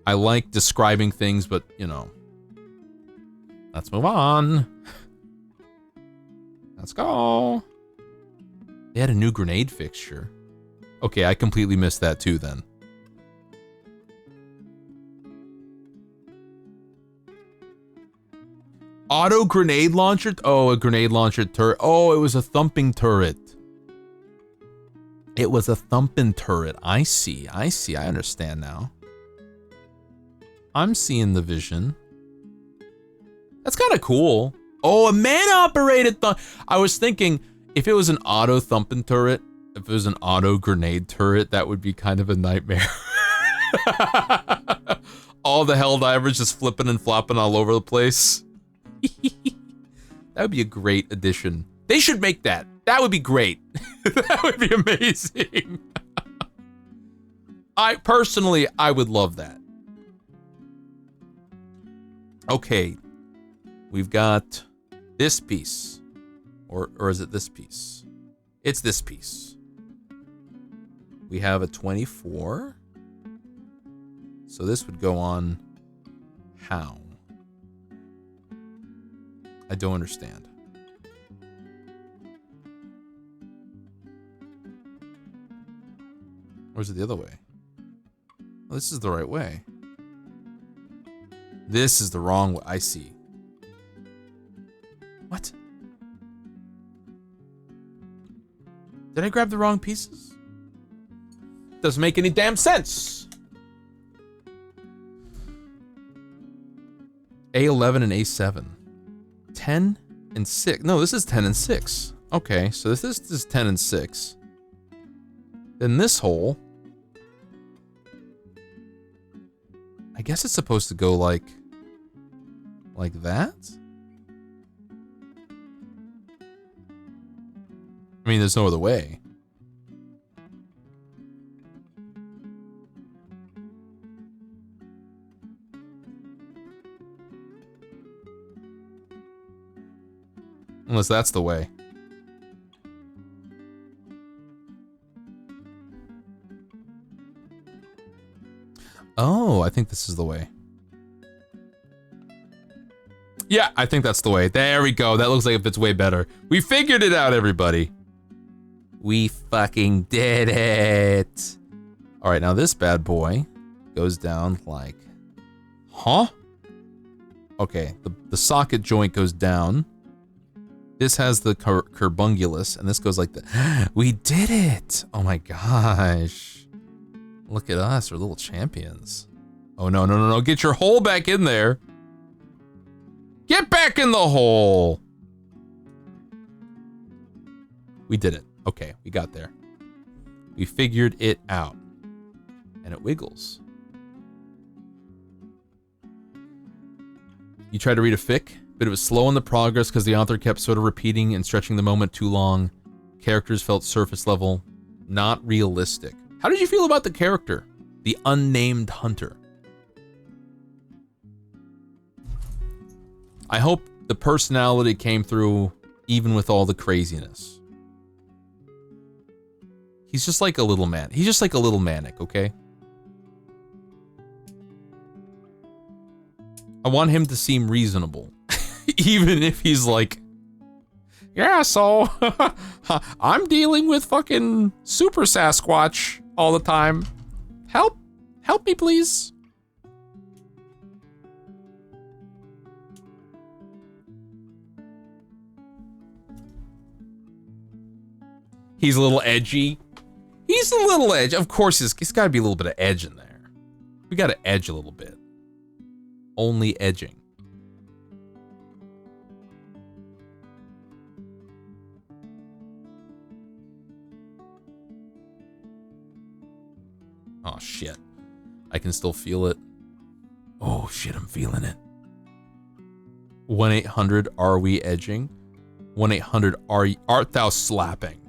I like describing things, but, you know. Let's move on. Let's go. They had a new grenade fixture. Okay, I completely missed that too then. Auto grenade launcher? Oh, a grenade launcher turret. Oh, it was a thumping turret. It was a thumping turret. I see. I understand now. I'm seeing the vision. That's kind of cool. Oh, a man-operated I was thinking, if it was an auto thumping turret, if it was an auto grenade turret, that would be kind of a nightmare. All the Helldivers just flipping and flopping all over the place. That would be a great addition. They should make that. That would be great. That would be amazing. I would love that. Okay. We've got this piece. Or is it this piece? It's this piece. We have a 24. So this would go on how? I don't understand. Or is it the other way? Oh, this is the right way. This is the wrong way. I see. What? Did I grab the wrong pieces? Doesn't make any damn sense. A11 and A7. 10 and 6. No, this is 10 and 6. Okay, so this is 10 and 6. Then this hole, I guess it's supposed to go like that? I mean, there's no other way. Unless that's the way. Oh, I think this is the way. Yeah, I think that's the way. There we go. That looks like it fits way better. We figured it out, everybody. We fucking did it. All right, now this bad boy goes down like... Huh? Okay, the socket joint goes down. This has the curbungulus, and this goes like that. We did it! Oh my gosh. Look at us, we're little champions. Oh no, no, no, no, get your hole back in there. Get back in the hole! We did it. Okay, we got there. We figured it out. And it wiggles. You tried to read a fic, but it was slow in the progress because the author kept sort of repeating and stretching the moment too long. Characters felt surface level, not realistic. How did you feel about the character? The unnamed hunter. I hope the personality came through even with all the craziness. He's just like a little man. He's just like a little manic, okay? I want him to seem reasonable. Even if he's like, yeah, so I'm dealing with fucking Super Sasquatch all the time. Help me, please. He's a little edgy. He's a little edge. Of course, he's got to be a little bit of edge in there. We got to edge a little bit. Only edging. Oh, shit. I can still feel it. Oh, shit, I'm feeling it. 1-800, are we edging? 1-800, art thou slapping?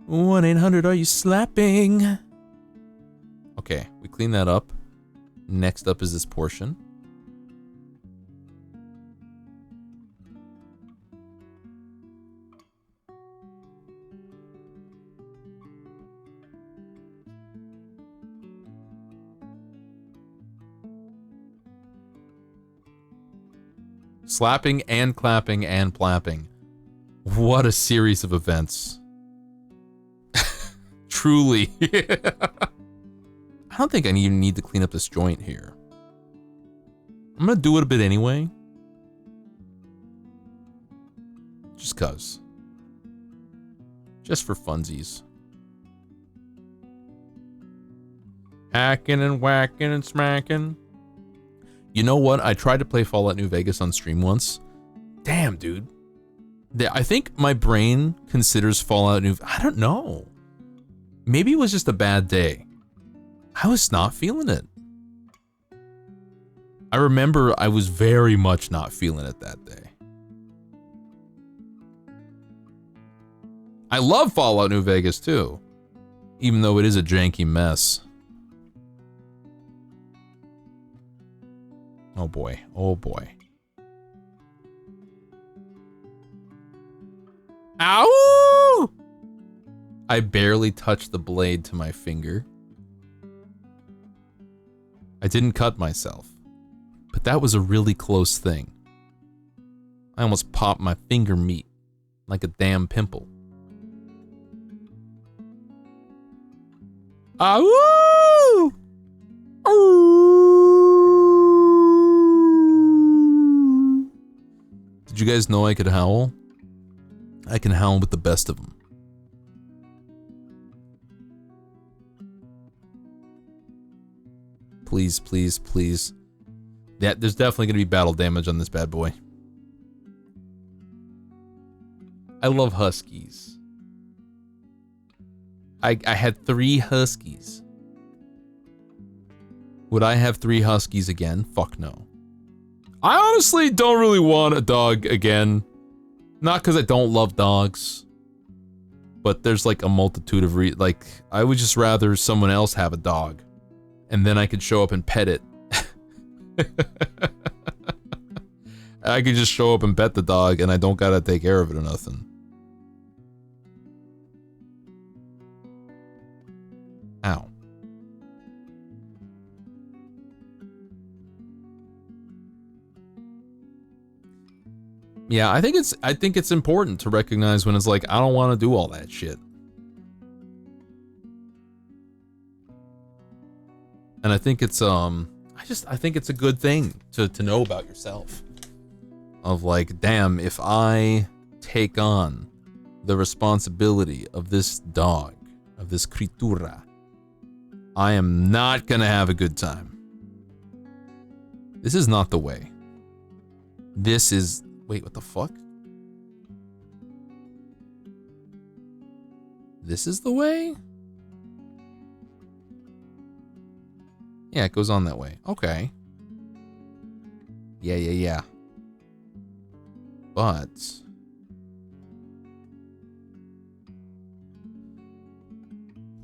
1-800, are you slapping? Okay, we clean that up. Next up is this portion. Slapping and clapping and plapping. What a series of events. Truly. I don't think I even need to clean up this joint here. I'm gonna do it a bit anyway. Just cuz. Just for funsies. Hacking and whacking and smacking. You know what? I tried to play Fallout New Vegas on stream once. Damn, dude. I think my brain considers Fallout New... I don't know. Maybe it was just a bad day. I was not feeling it. I remember I was very much not feeling it that day. I love Fallout New Vegas too, even though it is a janky mess. Oh boy, oh boy. Ow! I barely touched the blade to my finger. I didn't cut myself, but that was a really close thing. I almost popped my finger meat like a damn pimple. Woo! Did you guys know I could howl? I can howl with the best of them. Please, please, please. Yeah, there's definitely going to be battle damage on this bad boy. I love huskies. I had 3 huskies. Would I have 3 huskies again? Fuck no. I honestly don't really want a dog again. Not because I don't love dogs. But there's like a multitude of like, I would just rather someone else have a dog. And then I could show up and pet it. I could just show up and pet the dog and I don't gotta take care of it or nothing. Ow. Yeah, I think it's important to recognize when it's like, I don't want to do all that shit. And I think it's I think it's a good thing to know about yourself. Of like, damn, if I take on the responsibility of this dog, of this criatura, I am not gonna have a good time. This is not the way. This is... Wait, what the fuck? This is the way? Yeah, it goes on that way. Okay. Yeah. But...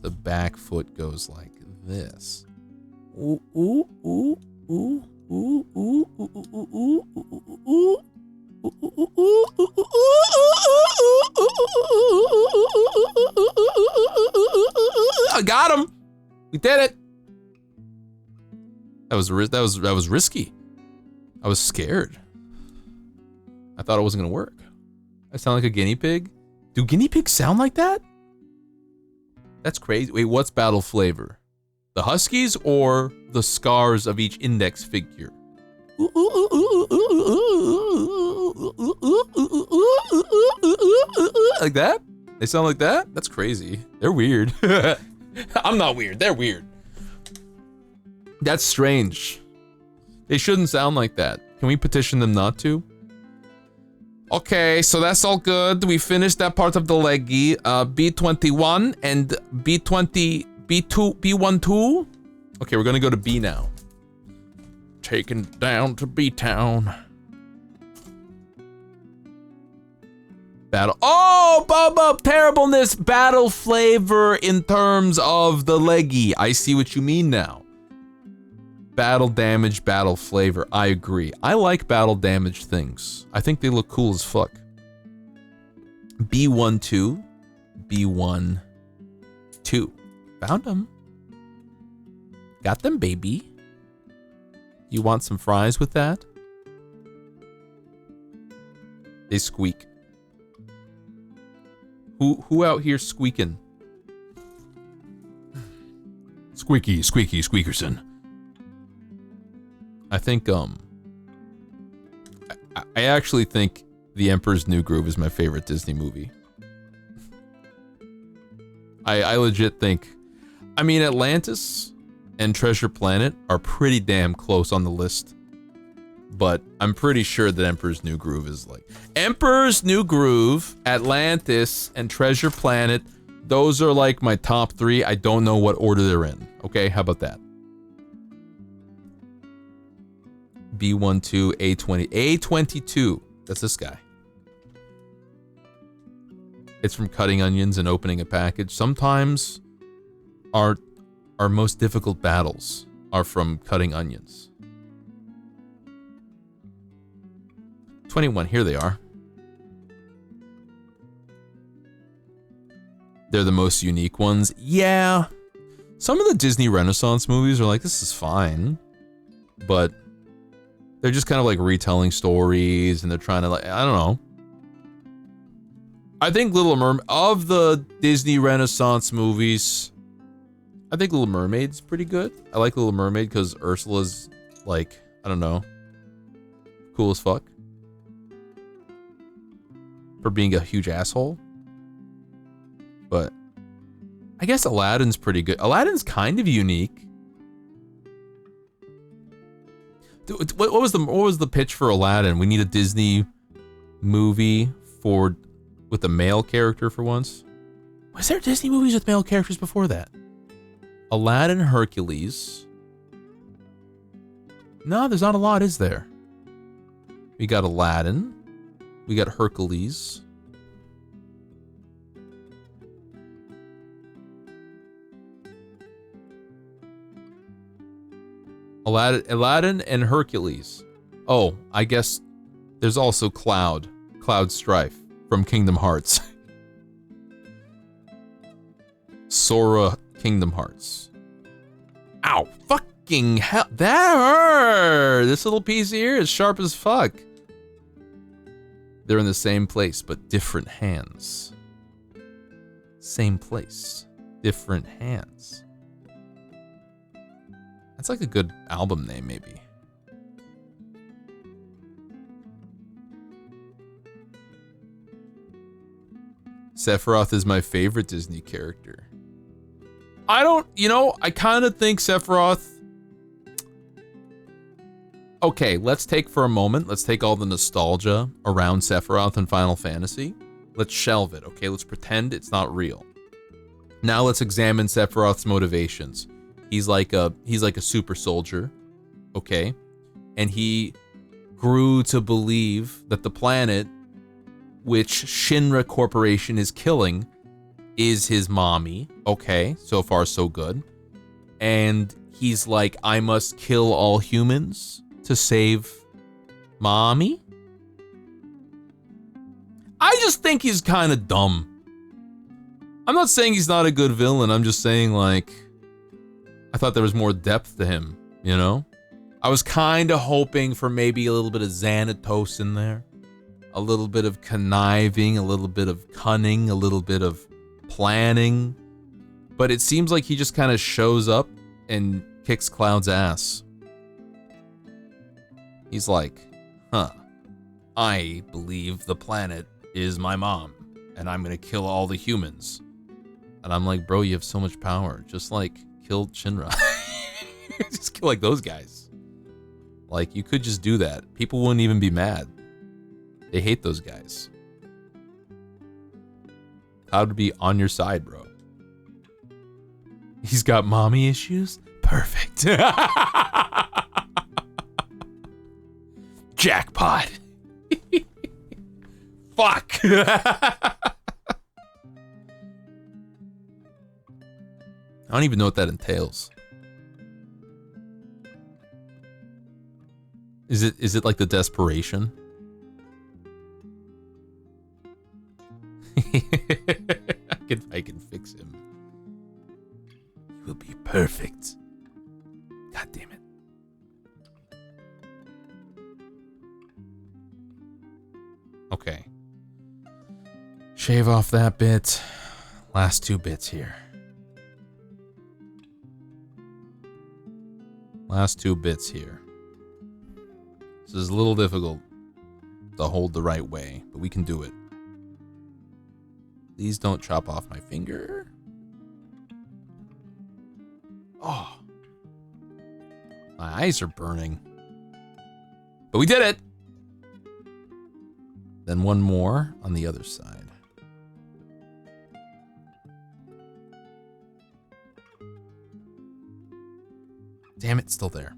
the back foot goes like this. Ooh, ooh, ooh, ooh, ooh, ooh, ooh, ooh, ooh, ooh, ooh. I got him. We did it. That was risky. I was scared. I thought it wasn't gonna work. I sound like a guinea pig. Do guinea pigs sound like that? That's crazy. Wait, what's battle flavor? The huskies or the scars of each index figure? Like that? They sound like that? That's crazy. They're weird. I'm not weird. They're weird. That's strange. They shouldn't sound like that. Can we petition them not to? Okay, so that's all good. We finished that part of the leggy. B21 and B20, B2, B12. Okay, we're gonna go to B now. Taken down to B-Town. Battle. Oh, Bubba, terribleness, battle flavor in terms of the leggy. I see what you mean now. Battle damage, battle flavor. I agree. I like battle damage things. I think they look cool as fuck. B12. B12. Found them. Got them, baby. You want some fries with that? They squeak. Who out here squeaking? Squeaky, squeaky, squeakerson. I think, I actually think The Emperor's New Groove is my favorite Disney movie. I legit think, I mean, Atlantis and Treasure Planet are pretty damn close on the list. But I'm pretty sure that Emperor's New Groove is like... Emperor's New Groove, Atlantis, and Treasure Planet, those are like my top 3. I don't know what order they're in. Okay, how about that? B12, A20, A22. That's this guy. It's from cutting onions and opening a package. Sometimes our most difficult battles are from cutting onions. 21, here they are. They're the most unique ones. Yeah. Some of the Disney Renaissance movies are like, this is fine. But they're just kind of like retelling stories and they're trying to like, I don't know. I think Little Mermaid, of the Disney Renaissance movies, I think Little Mermaid's pretty good. I like Little Mermaid because Ursula's like, I don't know, cool as fuck. For being a huge asshole. But I guess Aladdin's pretty good. Aladdin's kind of unique. What was the pitch for Aladdin? We need a Disney movie with a male character for once. Was there Disney movies with male characters before that? Aladdin, Hercules. No, there's not a lot, is there? We got Aladdin. We got Hercules. Aladdin and Hercules. Oh, I guess there's also Cloud Strife from Kingdom Hearts. Sora Kingdom Hearts. Ow, fucking hell, that hurt! This little piece here is sharp as fuck. They're in the same place, but different hands. Same place, different hands. That's like a good album name, maybe. Sephiroth is my favorite Disney character. I kind of think Sephiroth... Okay, let's take for a moment, let's take all the nostalgia around Sephiroth and Final Fantasy. Let's shelve it, okay? Let's pretend it's not real. Now let's examine Sephiroth's motivations. He's like a super soldier, okay? And he grew to believe that the planet which Shinra Corporation is killing is his mommy. Okay, so far so good. And he's like, I must kill all humans to save mommy? I just think he's kind of dumb. I'm not saying he's not a good villain, I'm just saying, like, I thought there was more depth to him, you know? I was kind of hoping for maybe a little bit of Xanatos in there. A little bit of conniving, a little bit of cunning, a little bit of planning. But it seems like he just kind of shows up and kicks Cloud's ass. He's like, I believe the planet is my mom, and I'm gonna kill all the humans. And I'm like, bro, you have so much power. Just like, kill Shinra. Just kill like those guys. Like, you could just do that. People wouldn't even be mad. They hate those guys. Cloud would be on your side, bro. He's got mommy issues? Perfect. Jackpot. Fuck. I don't even know what that entails. Is it like the desperation? I can fix him. He will be perfect. God damn it. Okay. Shave off that bit. Last two bits here. Last two bits here. This is a little difficult to hold the right way, but we can do it. Please don't chop off my finger. Oh. My eyes are burning. But we did it! Then one more on the other side. Damn it, it's still there.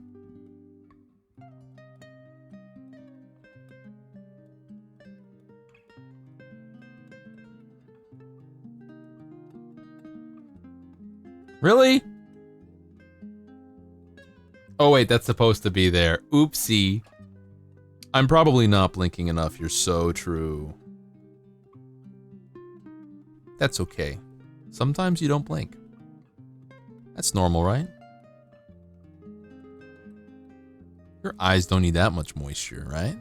Really? Oh wait, that's supposed to be there. Oopsie. I'm probably not blinking enough. You're so true. That's okay. Sometimes you don't blink. That's normal, right? Your eyes don't need that much moisture, right?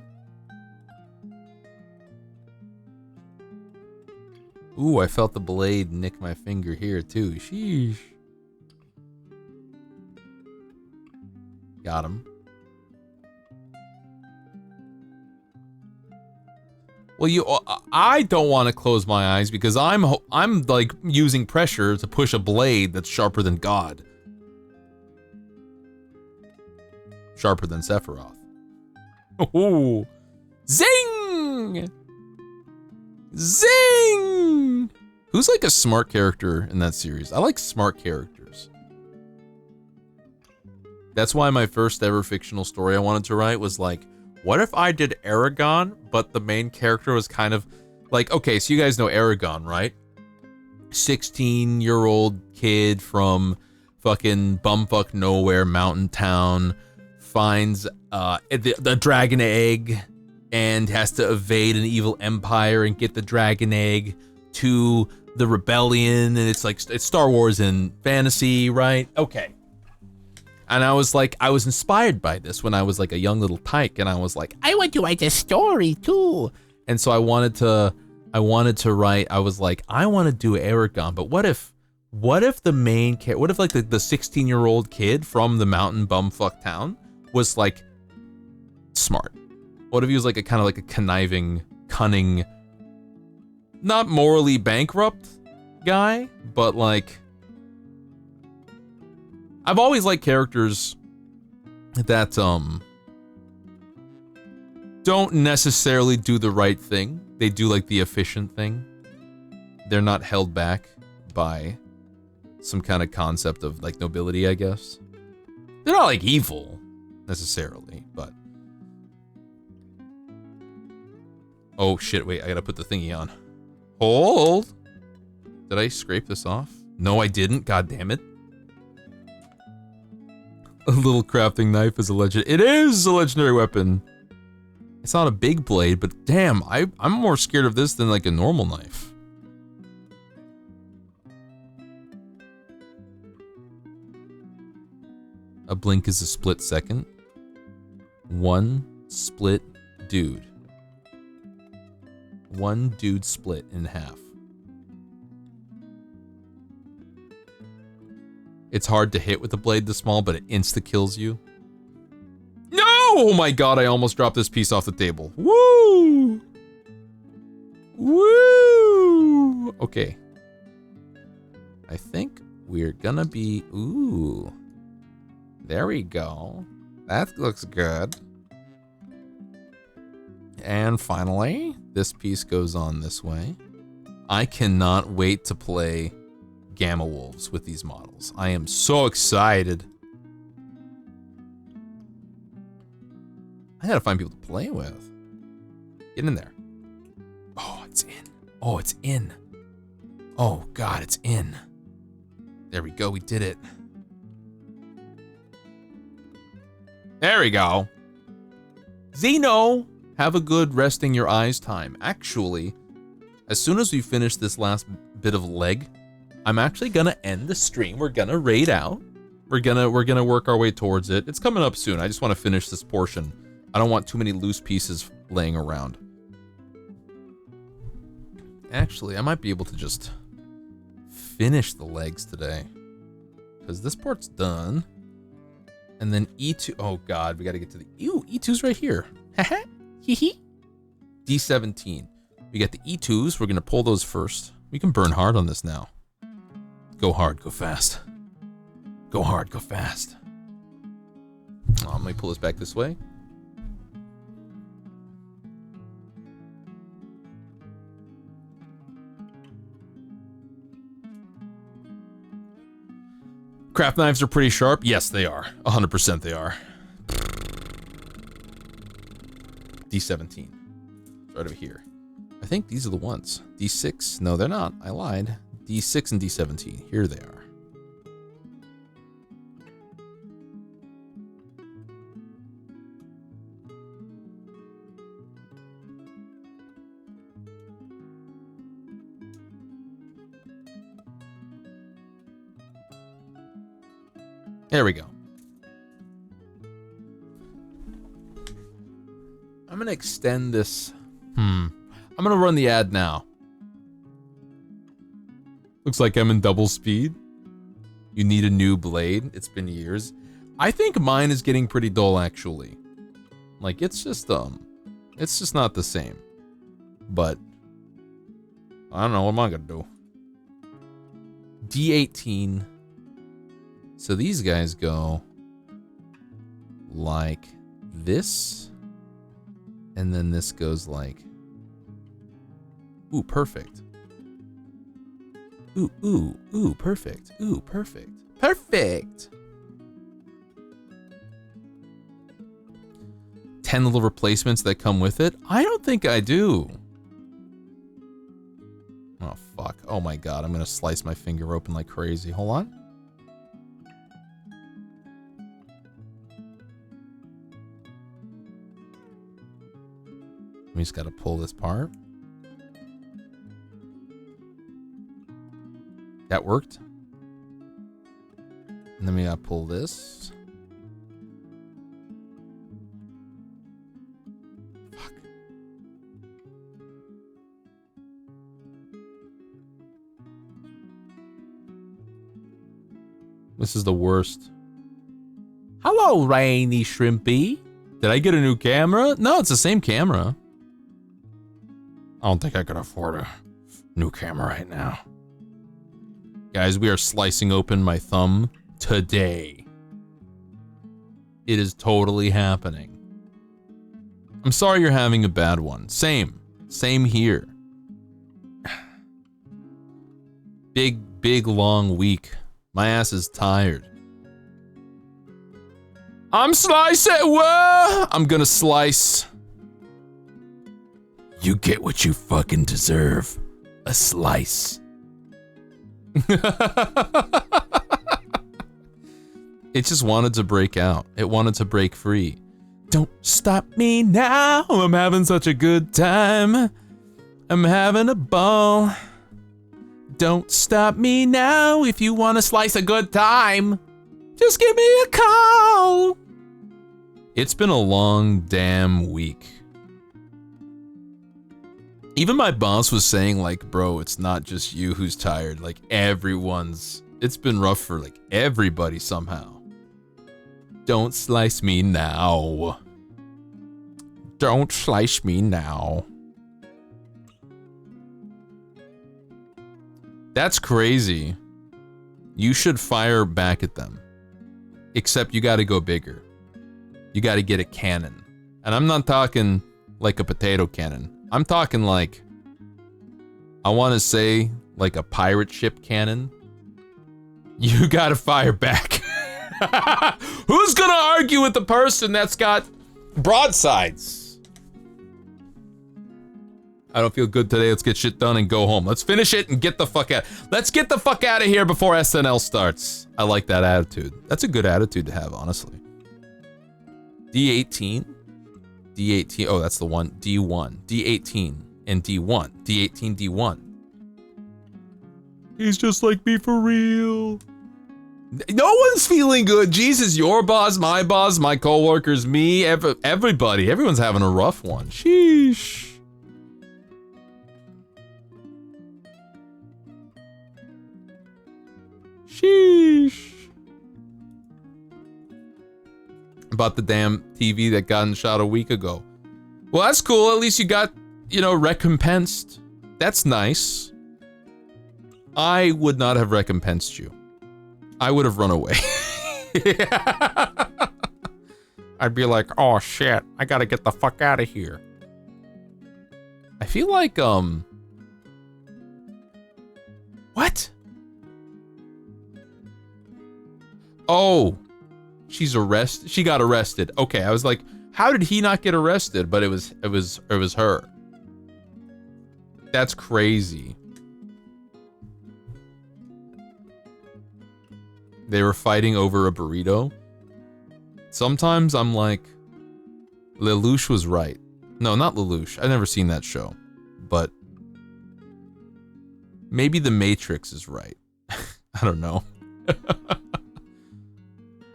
Ooh, I felt the blade nick my finger here too. Sheesh. Got him. Well, I don't want to close my eyes because I'm like using pressure to push a blade that's sharper than God. Sharper than Sephiroth. Ooh. Zing! Zing! Who's like a smart character in that series? I like smart characters. That's why my first ever fictional story I wanted to write was like, what if I did Aragon, but the main character was kind of like, okay, so you guys know Aragon, right? 16-year-old kid from fucking bumfuck nowhere mountain town finds the dragon egg and has to evade an evil empire and get the dragon egg to the rebellion, and it's like, it's Star Wars and fantasy, right? Okay. And I was like, I was inspired by this when I was like a young little tyke, and I was like, I want to write a story too. And so I wanted to write, I was like, I want to do Aragon, but what if the main character, what if like the 16-year-old kid from the mountain bumfuck town was like smart? What if he was like a kind of like a conniving, cunning, not morally bankrupt guy, but like, I've always liked characters that don't necessarily do the right thing. They do like the efficient thing. They're not held back by some kind of concept of like nobility, I guess. They're not like evil necessarily, but oh shit, wait, I gotta put the thingy on. Hold. Did I scrape this off? No, I didn't. God damn it. A little crafting knife is a it is a legendary weapon. It's not a big blade, but damn, I'm more scared of this than like a normal knife. A blink is a split second. One split dude. One dude split in half. It's hard to hit with a blade this small, but it insta-kills you. No! Oh my god, I almost dropped this piece off the table. Woo! Woo! Okay. I think we're gonna be... Ooh. There we go. That looks good. And finally, this piece goes on this way. I cannot wait to play Gamma Wolves with these models. I am so excited. I gotta find people to play with. Get in there. Oh, it's in. Oh, it's in. Oh, God, it's in. There we go. We did it. There we go. Zeno, have a good resting your eyes time. Actually, as soon as we finish this last bit of leg, I'm actually gonna end the stream. We're gonna raid out. We're gonna work our way towards it. It's coming up soon. I just want to finish this portion. I don't want too many loose pieces laying around. Actually, I might be able to just finish the legs today, because this part's done. And then E2. Oh God, we got to get to the. Ew, E2's right here. Haha. Hee. D17. We got the E2s. We're gonna pull those first. We can burn hard on this now. Go hard, go fast. Go hard, go fast. Let me pull this back this way. Craft knives are pretty sharp. Yes, they are. 100% they are. D17. Right over here. I think these are the ones. D6. No, they're not. I lied. D6 and D17. Here they are. There we go. I'm gonna extend this. I'm gonna run the ad now. Looks like I'm in double speed. You need a new blade. It's been years. I think mine is getting pretty dull, actually. Like, it's just not the same. But, I don't know, what am I gonna do? D18. So these guys go like this. And then this goes like, ooh, perfect. Ooh, perfect. Ooh, perfect. Perfect! 10 little replacements that come with it? I don't think I do. Oh, fuck. Oh my god, I'm gonna slice my finger open like crazy. Hold on. We just gotta pull this part. That worked. And then we gotta pull this. Fuck. This is the worst. Hello, Rainy Shrimpy. Did I get a new camera? No, it's the same camera. I don't think I could afford a new camera right now. Guys, we are slicing open my thumb today. It is totally happening. I'm sorry you're having a bad one. Same here. Big, long week. My ass is tired. I'm slicing, whoa! I'm gonna slice. You get what you fucking deserve. A slice. It just wanted to break out. It wanted to break free. Don't stop me now. I'm having such a good time. I'm having a ball. Don't stop me now if you want to slice a good time. Just give me a call. It's been a long damn week. Even my boss was saying, like, bro, it's not just you who's tired. Like, it's been rough for, like, everybody somehow. Don't slice me now. Don't slice me now. That's crazy. You should fire back at them. Except you gotta go bigger. You gotta get a cannon. And I'm not talking like a potato cannon. I'm talking like, I want to say like a pirate ship cannon. You gotta fire back. Who's gonna argue with the person that's got broadsides? I don't feel good today. Let's get shit done and go home. Let's finish it and get the fuck out. Let's get the fuck out of here before SNL starts. I like that attitude. That's a good attitude to have, honestly. D18. D18. Oh, that's the one. D1. D18 and D1. D18, D1. He's just like me for real. No one's feeling good. Jesus, your boss, my coworkers, me, everybody. Everyone's having a rough one. Sheesh. Sheesh. About the damn TV that got shot a week ago. Well, that's cool. At least you got, recompensed. That's nice. I would not have recompensed you. I would have run away. I'd be like, oh shit, I gotta get the fuck out of here. I feel like, what? Oh, she got arrested. Okay, I was like, how did he not get arrested? But it was her. That's crazy. They were fighting over a burrito. Sometimes I'm like, Lelouch was right. No, not Lelouch. I've never seen that show. But maybe The Matrix is right. I don't know.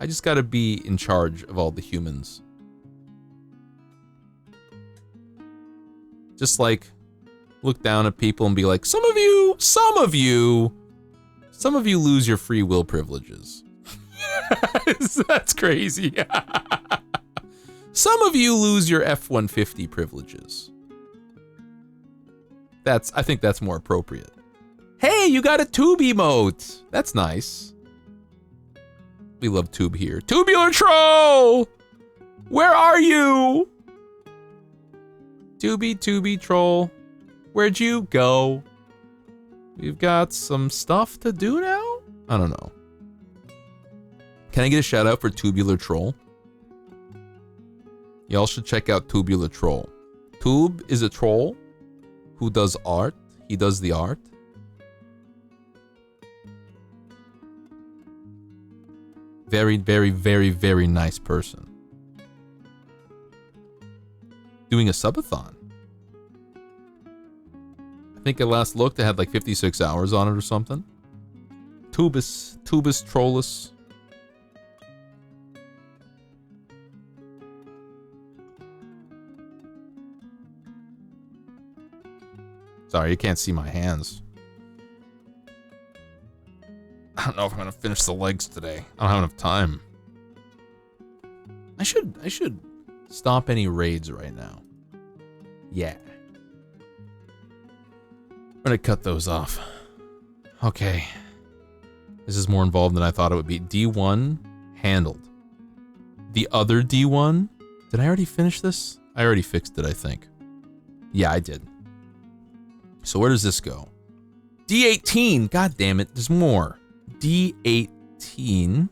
I just gotta be in charge of all the humans. Just like, look down at people and be like, some of you lose your free will privileges. That's crazy. Some of you lose your F-150 privileges. I think that's more appropriate. Hey, you got a tube emote. That's nice. We love tube here. Tubular troll! Where are you? Tubby troll. Where'd you go? We've got some stuff to do now? I don't know. Can I get a shout out for Tubular Troll? Y'all should check out Tubular Troll. Tube is a troll who does art. He does the art. Very, very, very, very nice person. Doing a subathon. I think I last looked, it had like 56 hours on it or something. Tubus Trollus. Sorry, you can't see my hands. I don't know if I'm gonna finish the legs today. I don't have enough time. I should stop any raids right now. Yeah. I'm gonna cut those off. Okay. This is more involved than I thought it would be. D1 handled. The other D1? Did I already finish this? I already fixed it, I think. Yeah, I did. So where does this go? D18! God damn it, there's more. D18.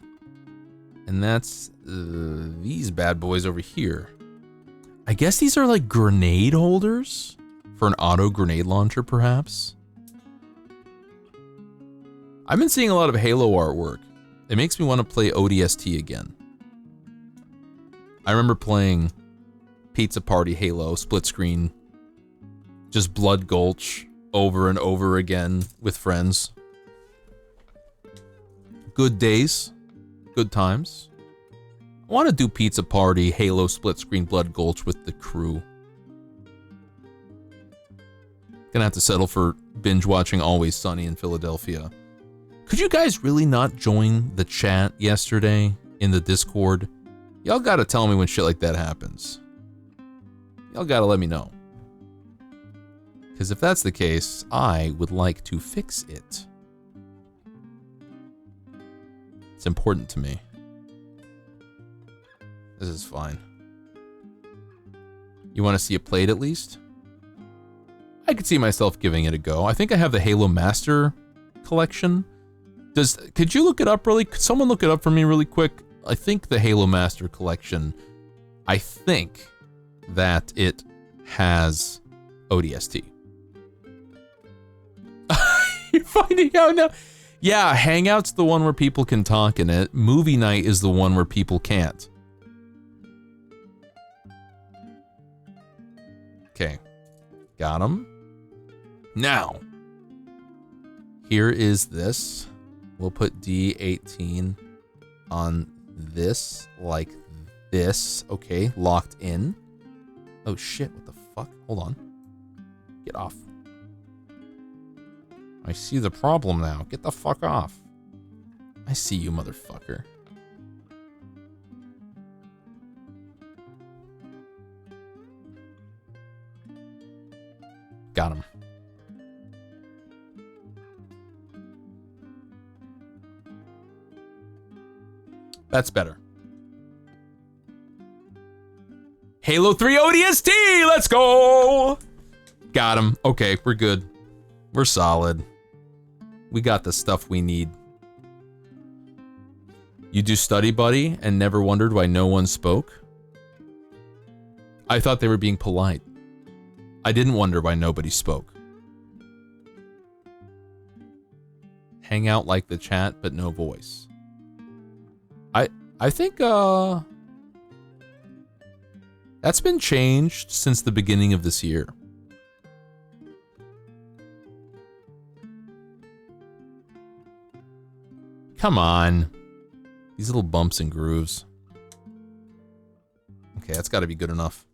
And that's these bad boys over here. I guess these are like grenade holders? For an auto grenade launcher, perhaps? I've been seeing a lot of Halo artwork. It makes me want to play ODST again. I remember playing Pizza Party Halo, split screen, just Blood Gulch over and over again with friends. Good days, good times. I want to do Pizza Party, Halo, split screen, Blood Gulch with the crew. Gonna have to settle for binge watching Always Sunny in Philadelphia. Could you guys really not join the chat yesterday in the Discord? Y'all gotta tell me when shit like that happens. Y'all gotta let me know. Because if that's the case, I would like to fix it. It's important to me. This is fine. You want to see it played at least? I could see myself giving it a go. I think I have the Halo Master collection. Could you look it up really? Could someone look it up for me really quick? I think the Halo Master collection, I think that it has ODST. You're finding out now? Yeah, Hangout's the one where people can talk in it. Movie Night is the one where people can't. Okay. Got him. Now, here is this. We'll put D18 on this, like this. Okay, locked in. Oh shit, what the fuck? Hold on. Get off. I see the problem now. Get the fuck off. I see you, motherfucker. Got him. That's better. Halo 3 ODST! Let's go! Got him. Okay, we're good. We're solid. We got the stuff we need. You do Study Buddy and never wondered why no one spoke? I thought they were being polite. I didn't wonder why nobody spoke. Hang out like the chat, but no voice. I think, that's been changed since the beginning of this year. Come on. These little bumps and grooves. Okay, that's gotta be good enough.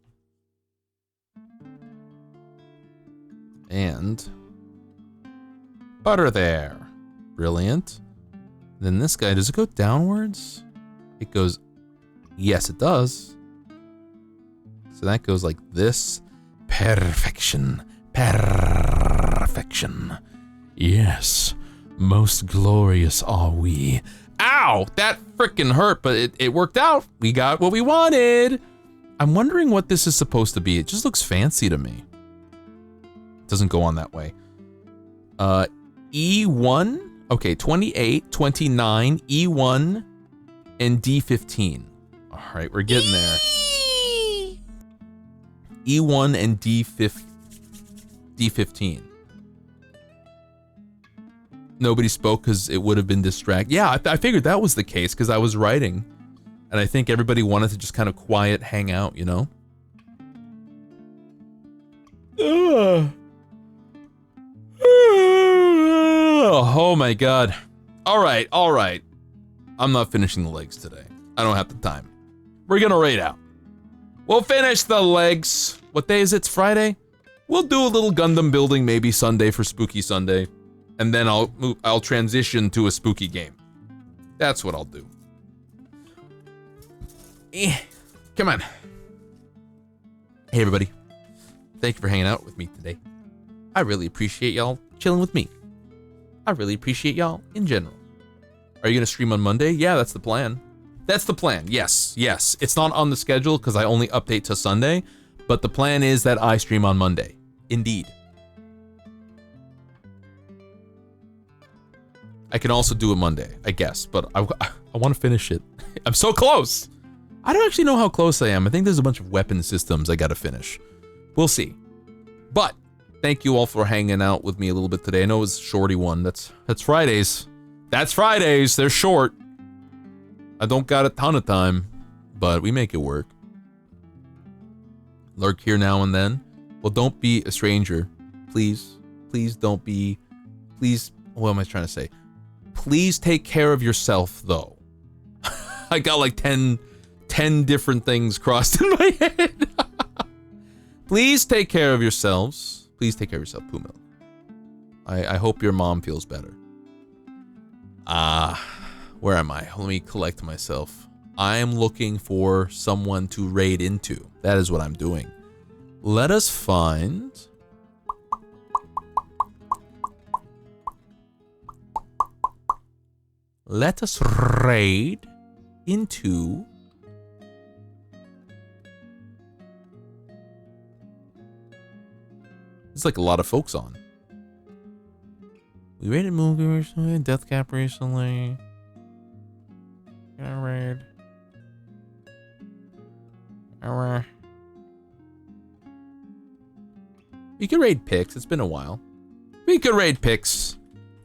And butter there. Brilliant. Then this guy, does it go downwards? It goes, yes, it does. So that goes like this. Perfection. Perfection. Yes, most glorious are we. Ow, that frickin' hurt, but it worked out. We got what we wanted. I'm wondering what this is supposed to be. It just looks fancy to me. It doesn't go on that way. E1, okay, 28, 29, E1, and D15. All right, we're getting there. E1 and D15. Nobody spoke because it would have been distracted. Yeah, I figured that was the case because I was writing. And I think everybody wanted to just kind of quiet hang out, you know? Oh my god. All right. I'm not finishing the legs today. I don't have the time. We're gonna raid out. We'll finish the legs. What day is it? It's Friday? We'll do a little Gundam building maybe Sunday for Spooky Sunday. And then I'll transition to a spooky game. That's what I'll do. Come on. Hey everybody. Thank you for hanging out with me today. I really appreciate y'all chilling with me. I really appreciate y'all in general. Are you gonna stream on Monday? Yeah, that's the plan. That's the plan, yes. It's not on the schedule because I only update to Sunday, but the plan is that I stream on Monday. Indeed. I can also do it Monday, I guess, but I want to finish it. I'm so close. I don't actually know how close I am. I think there's a bunch of weapon systems I gotta finish. We'll see. But thank you all for hanging out with me a little bit today. I know it was a shorty one. That's Fridays. That's Fridays. They're short. I don't got a ton of time, but we make it work. Lurk here now and then. Well, don't be a stranger. Please don't be. Please, what am I trying to say? Please take care of yourself, though. I got like 10 different things crossed in my head. Please take care of yourselves. Please take care of yourself, Puma. I hope your mom feels better. Where am I? Let me collect myself. I am looking for someone to raid into. That is what I'm doing. Let us find... Let us raid into... There's like a lot of folks on. We raided movie recently, Death Cap recently. Gonna raid. We could raid Pix, it's been a while. We could raid Pix.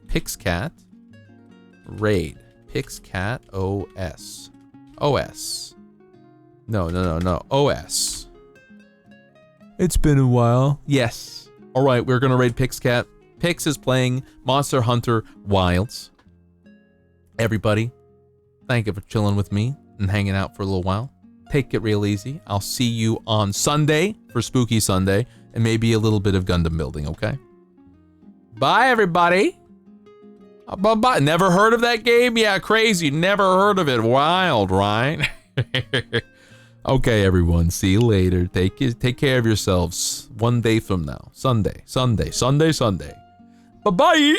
Pix Cat. Raid. Pix Cat OS. OS. No. OS. It's been a while. Yes. Alright, we're gonna raid Pix Cat. Pix is playing Monster Hunter Wilds. Everybody, thank you for chilling with me and hanging out for a little while. Take it real easy. I'll see you on Sunday for Spooky Sunday and maybe a little bit of Gundam building, okay? Bye, everybody. Bye-bye. Never heard of that game? Yeah, crazy. Never heard of it. Wild, right? Okay, everyone. See you later. Take care of yourselves. One day from now. Sunday. Bye-bye.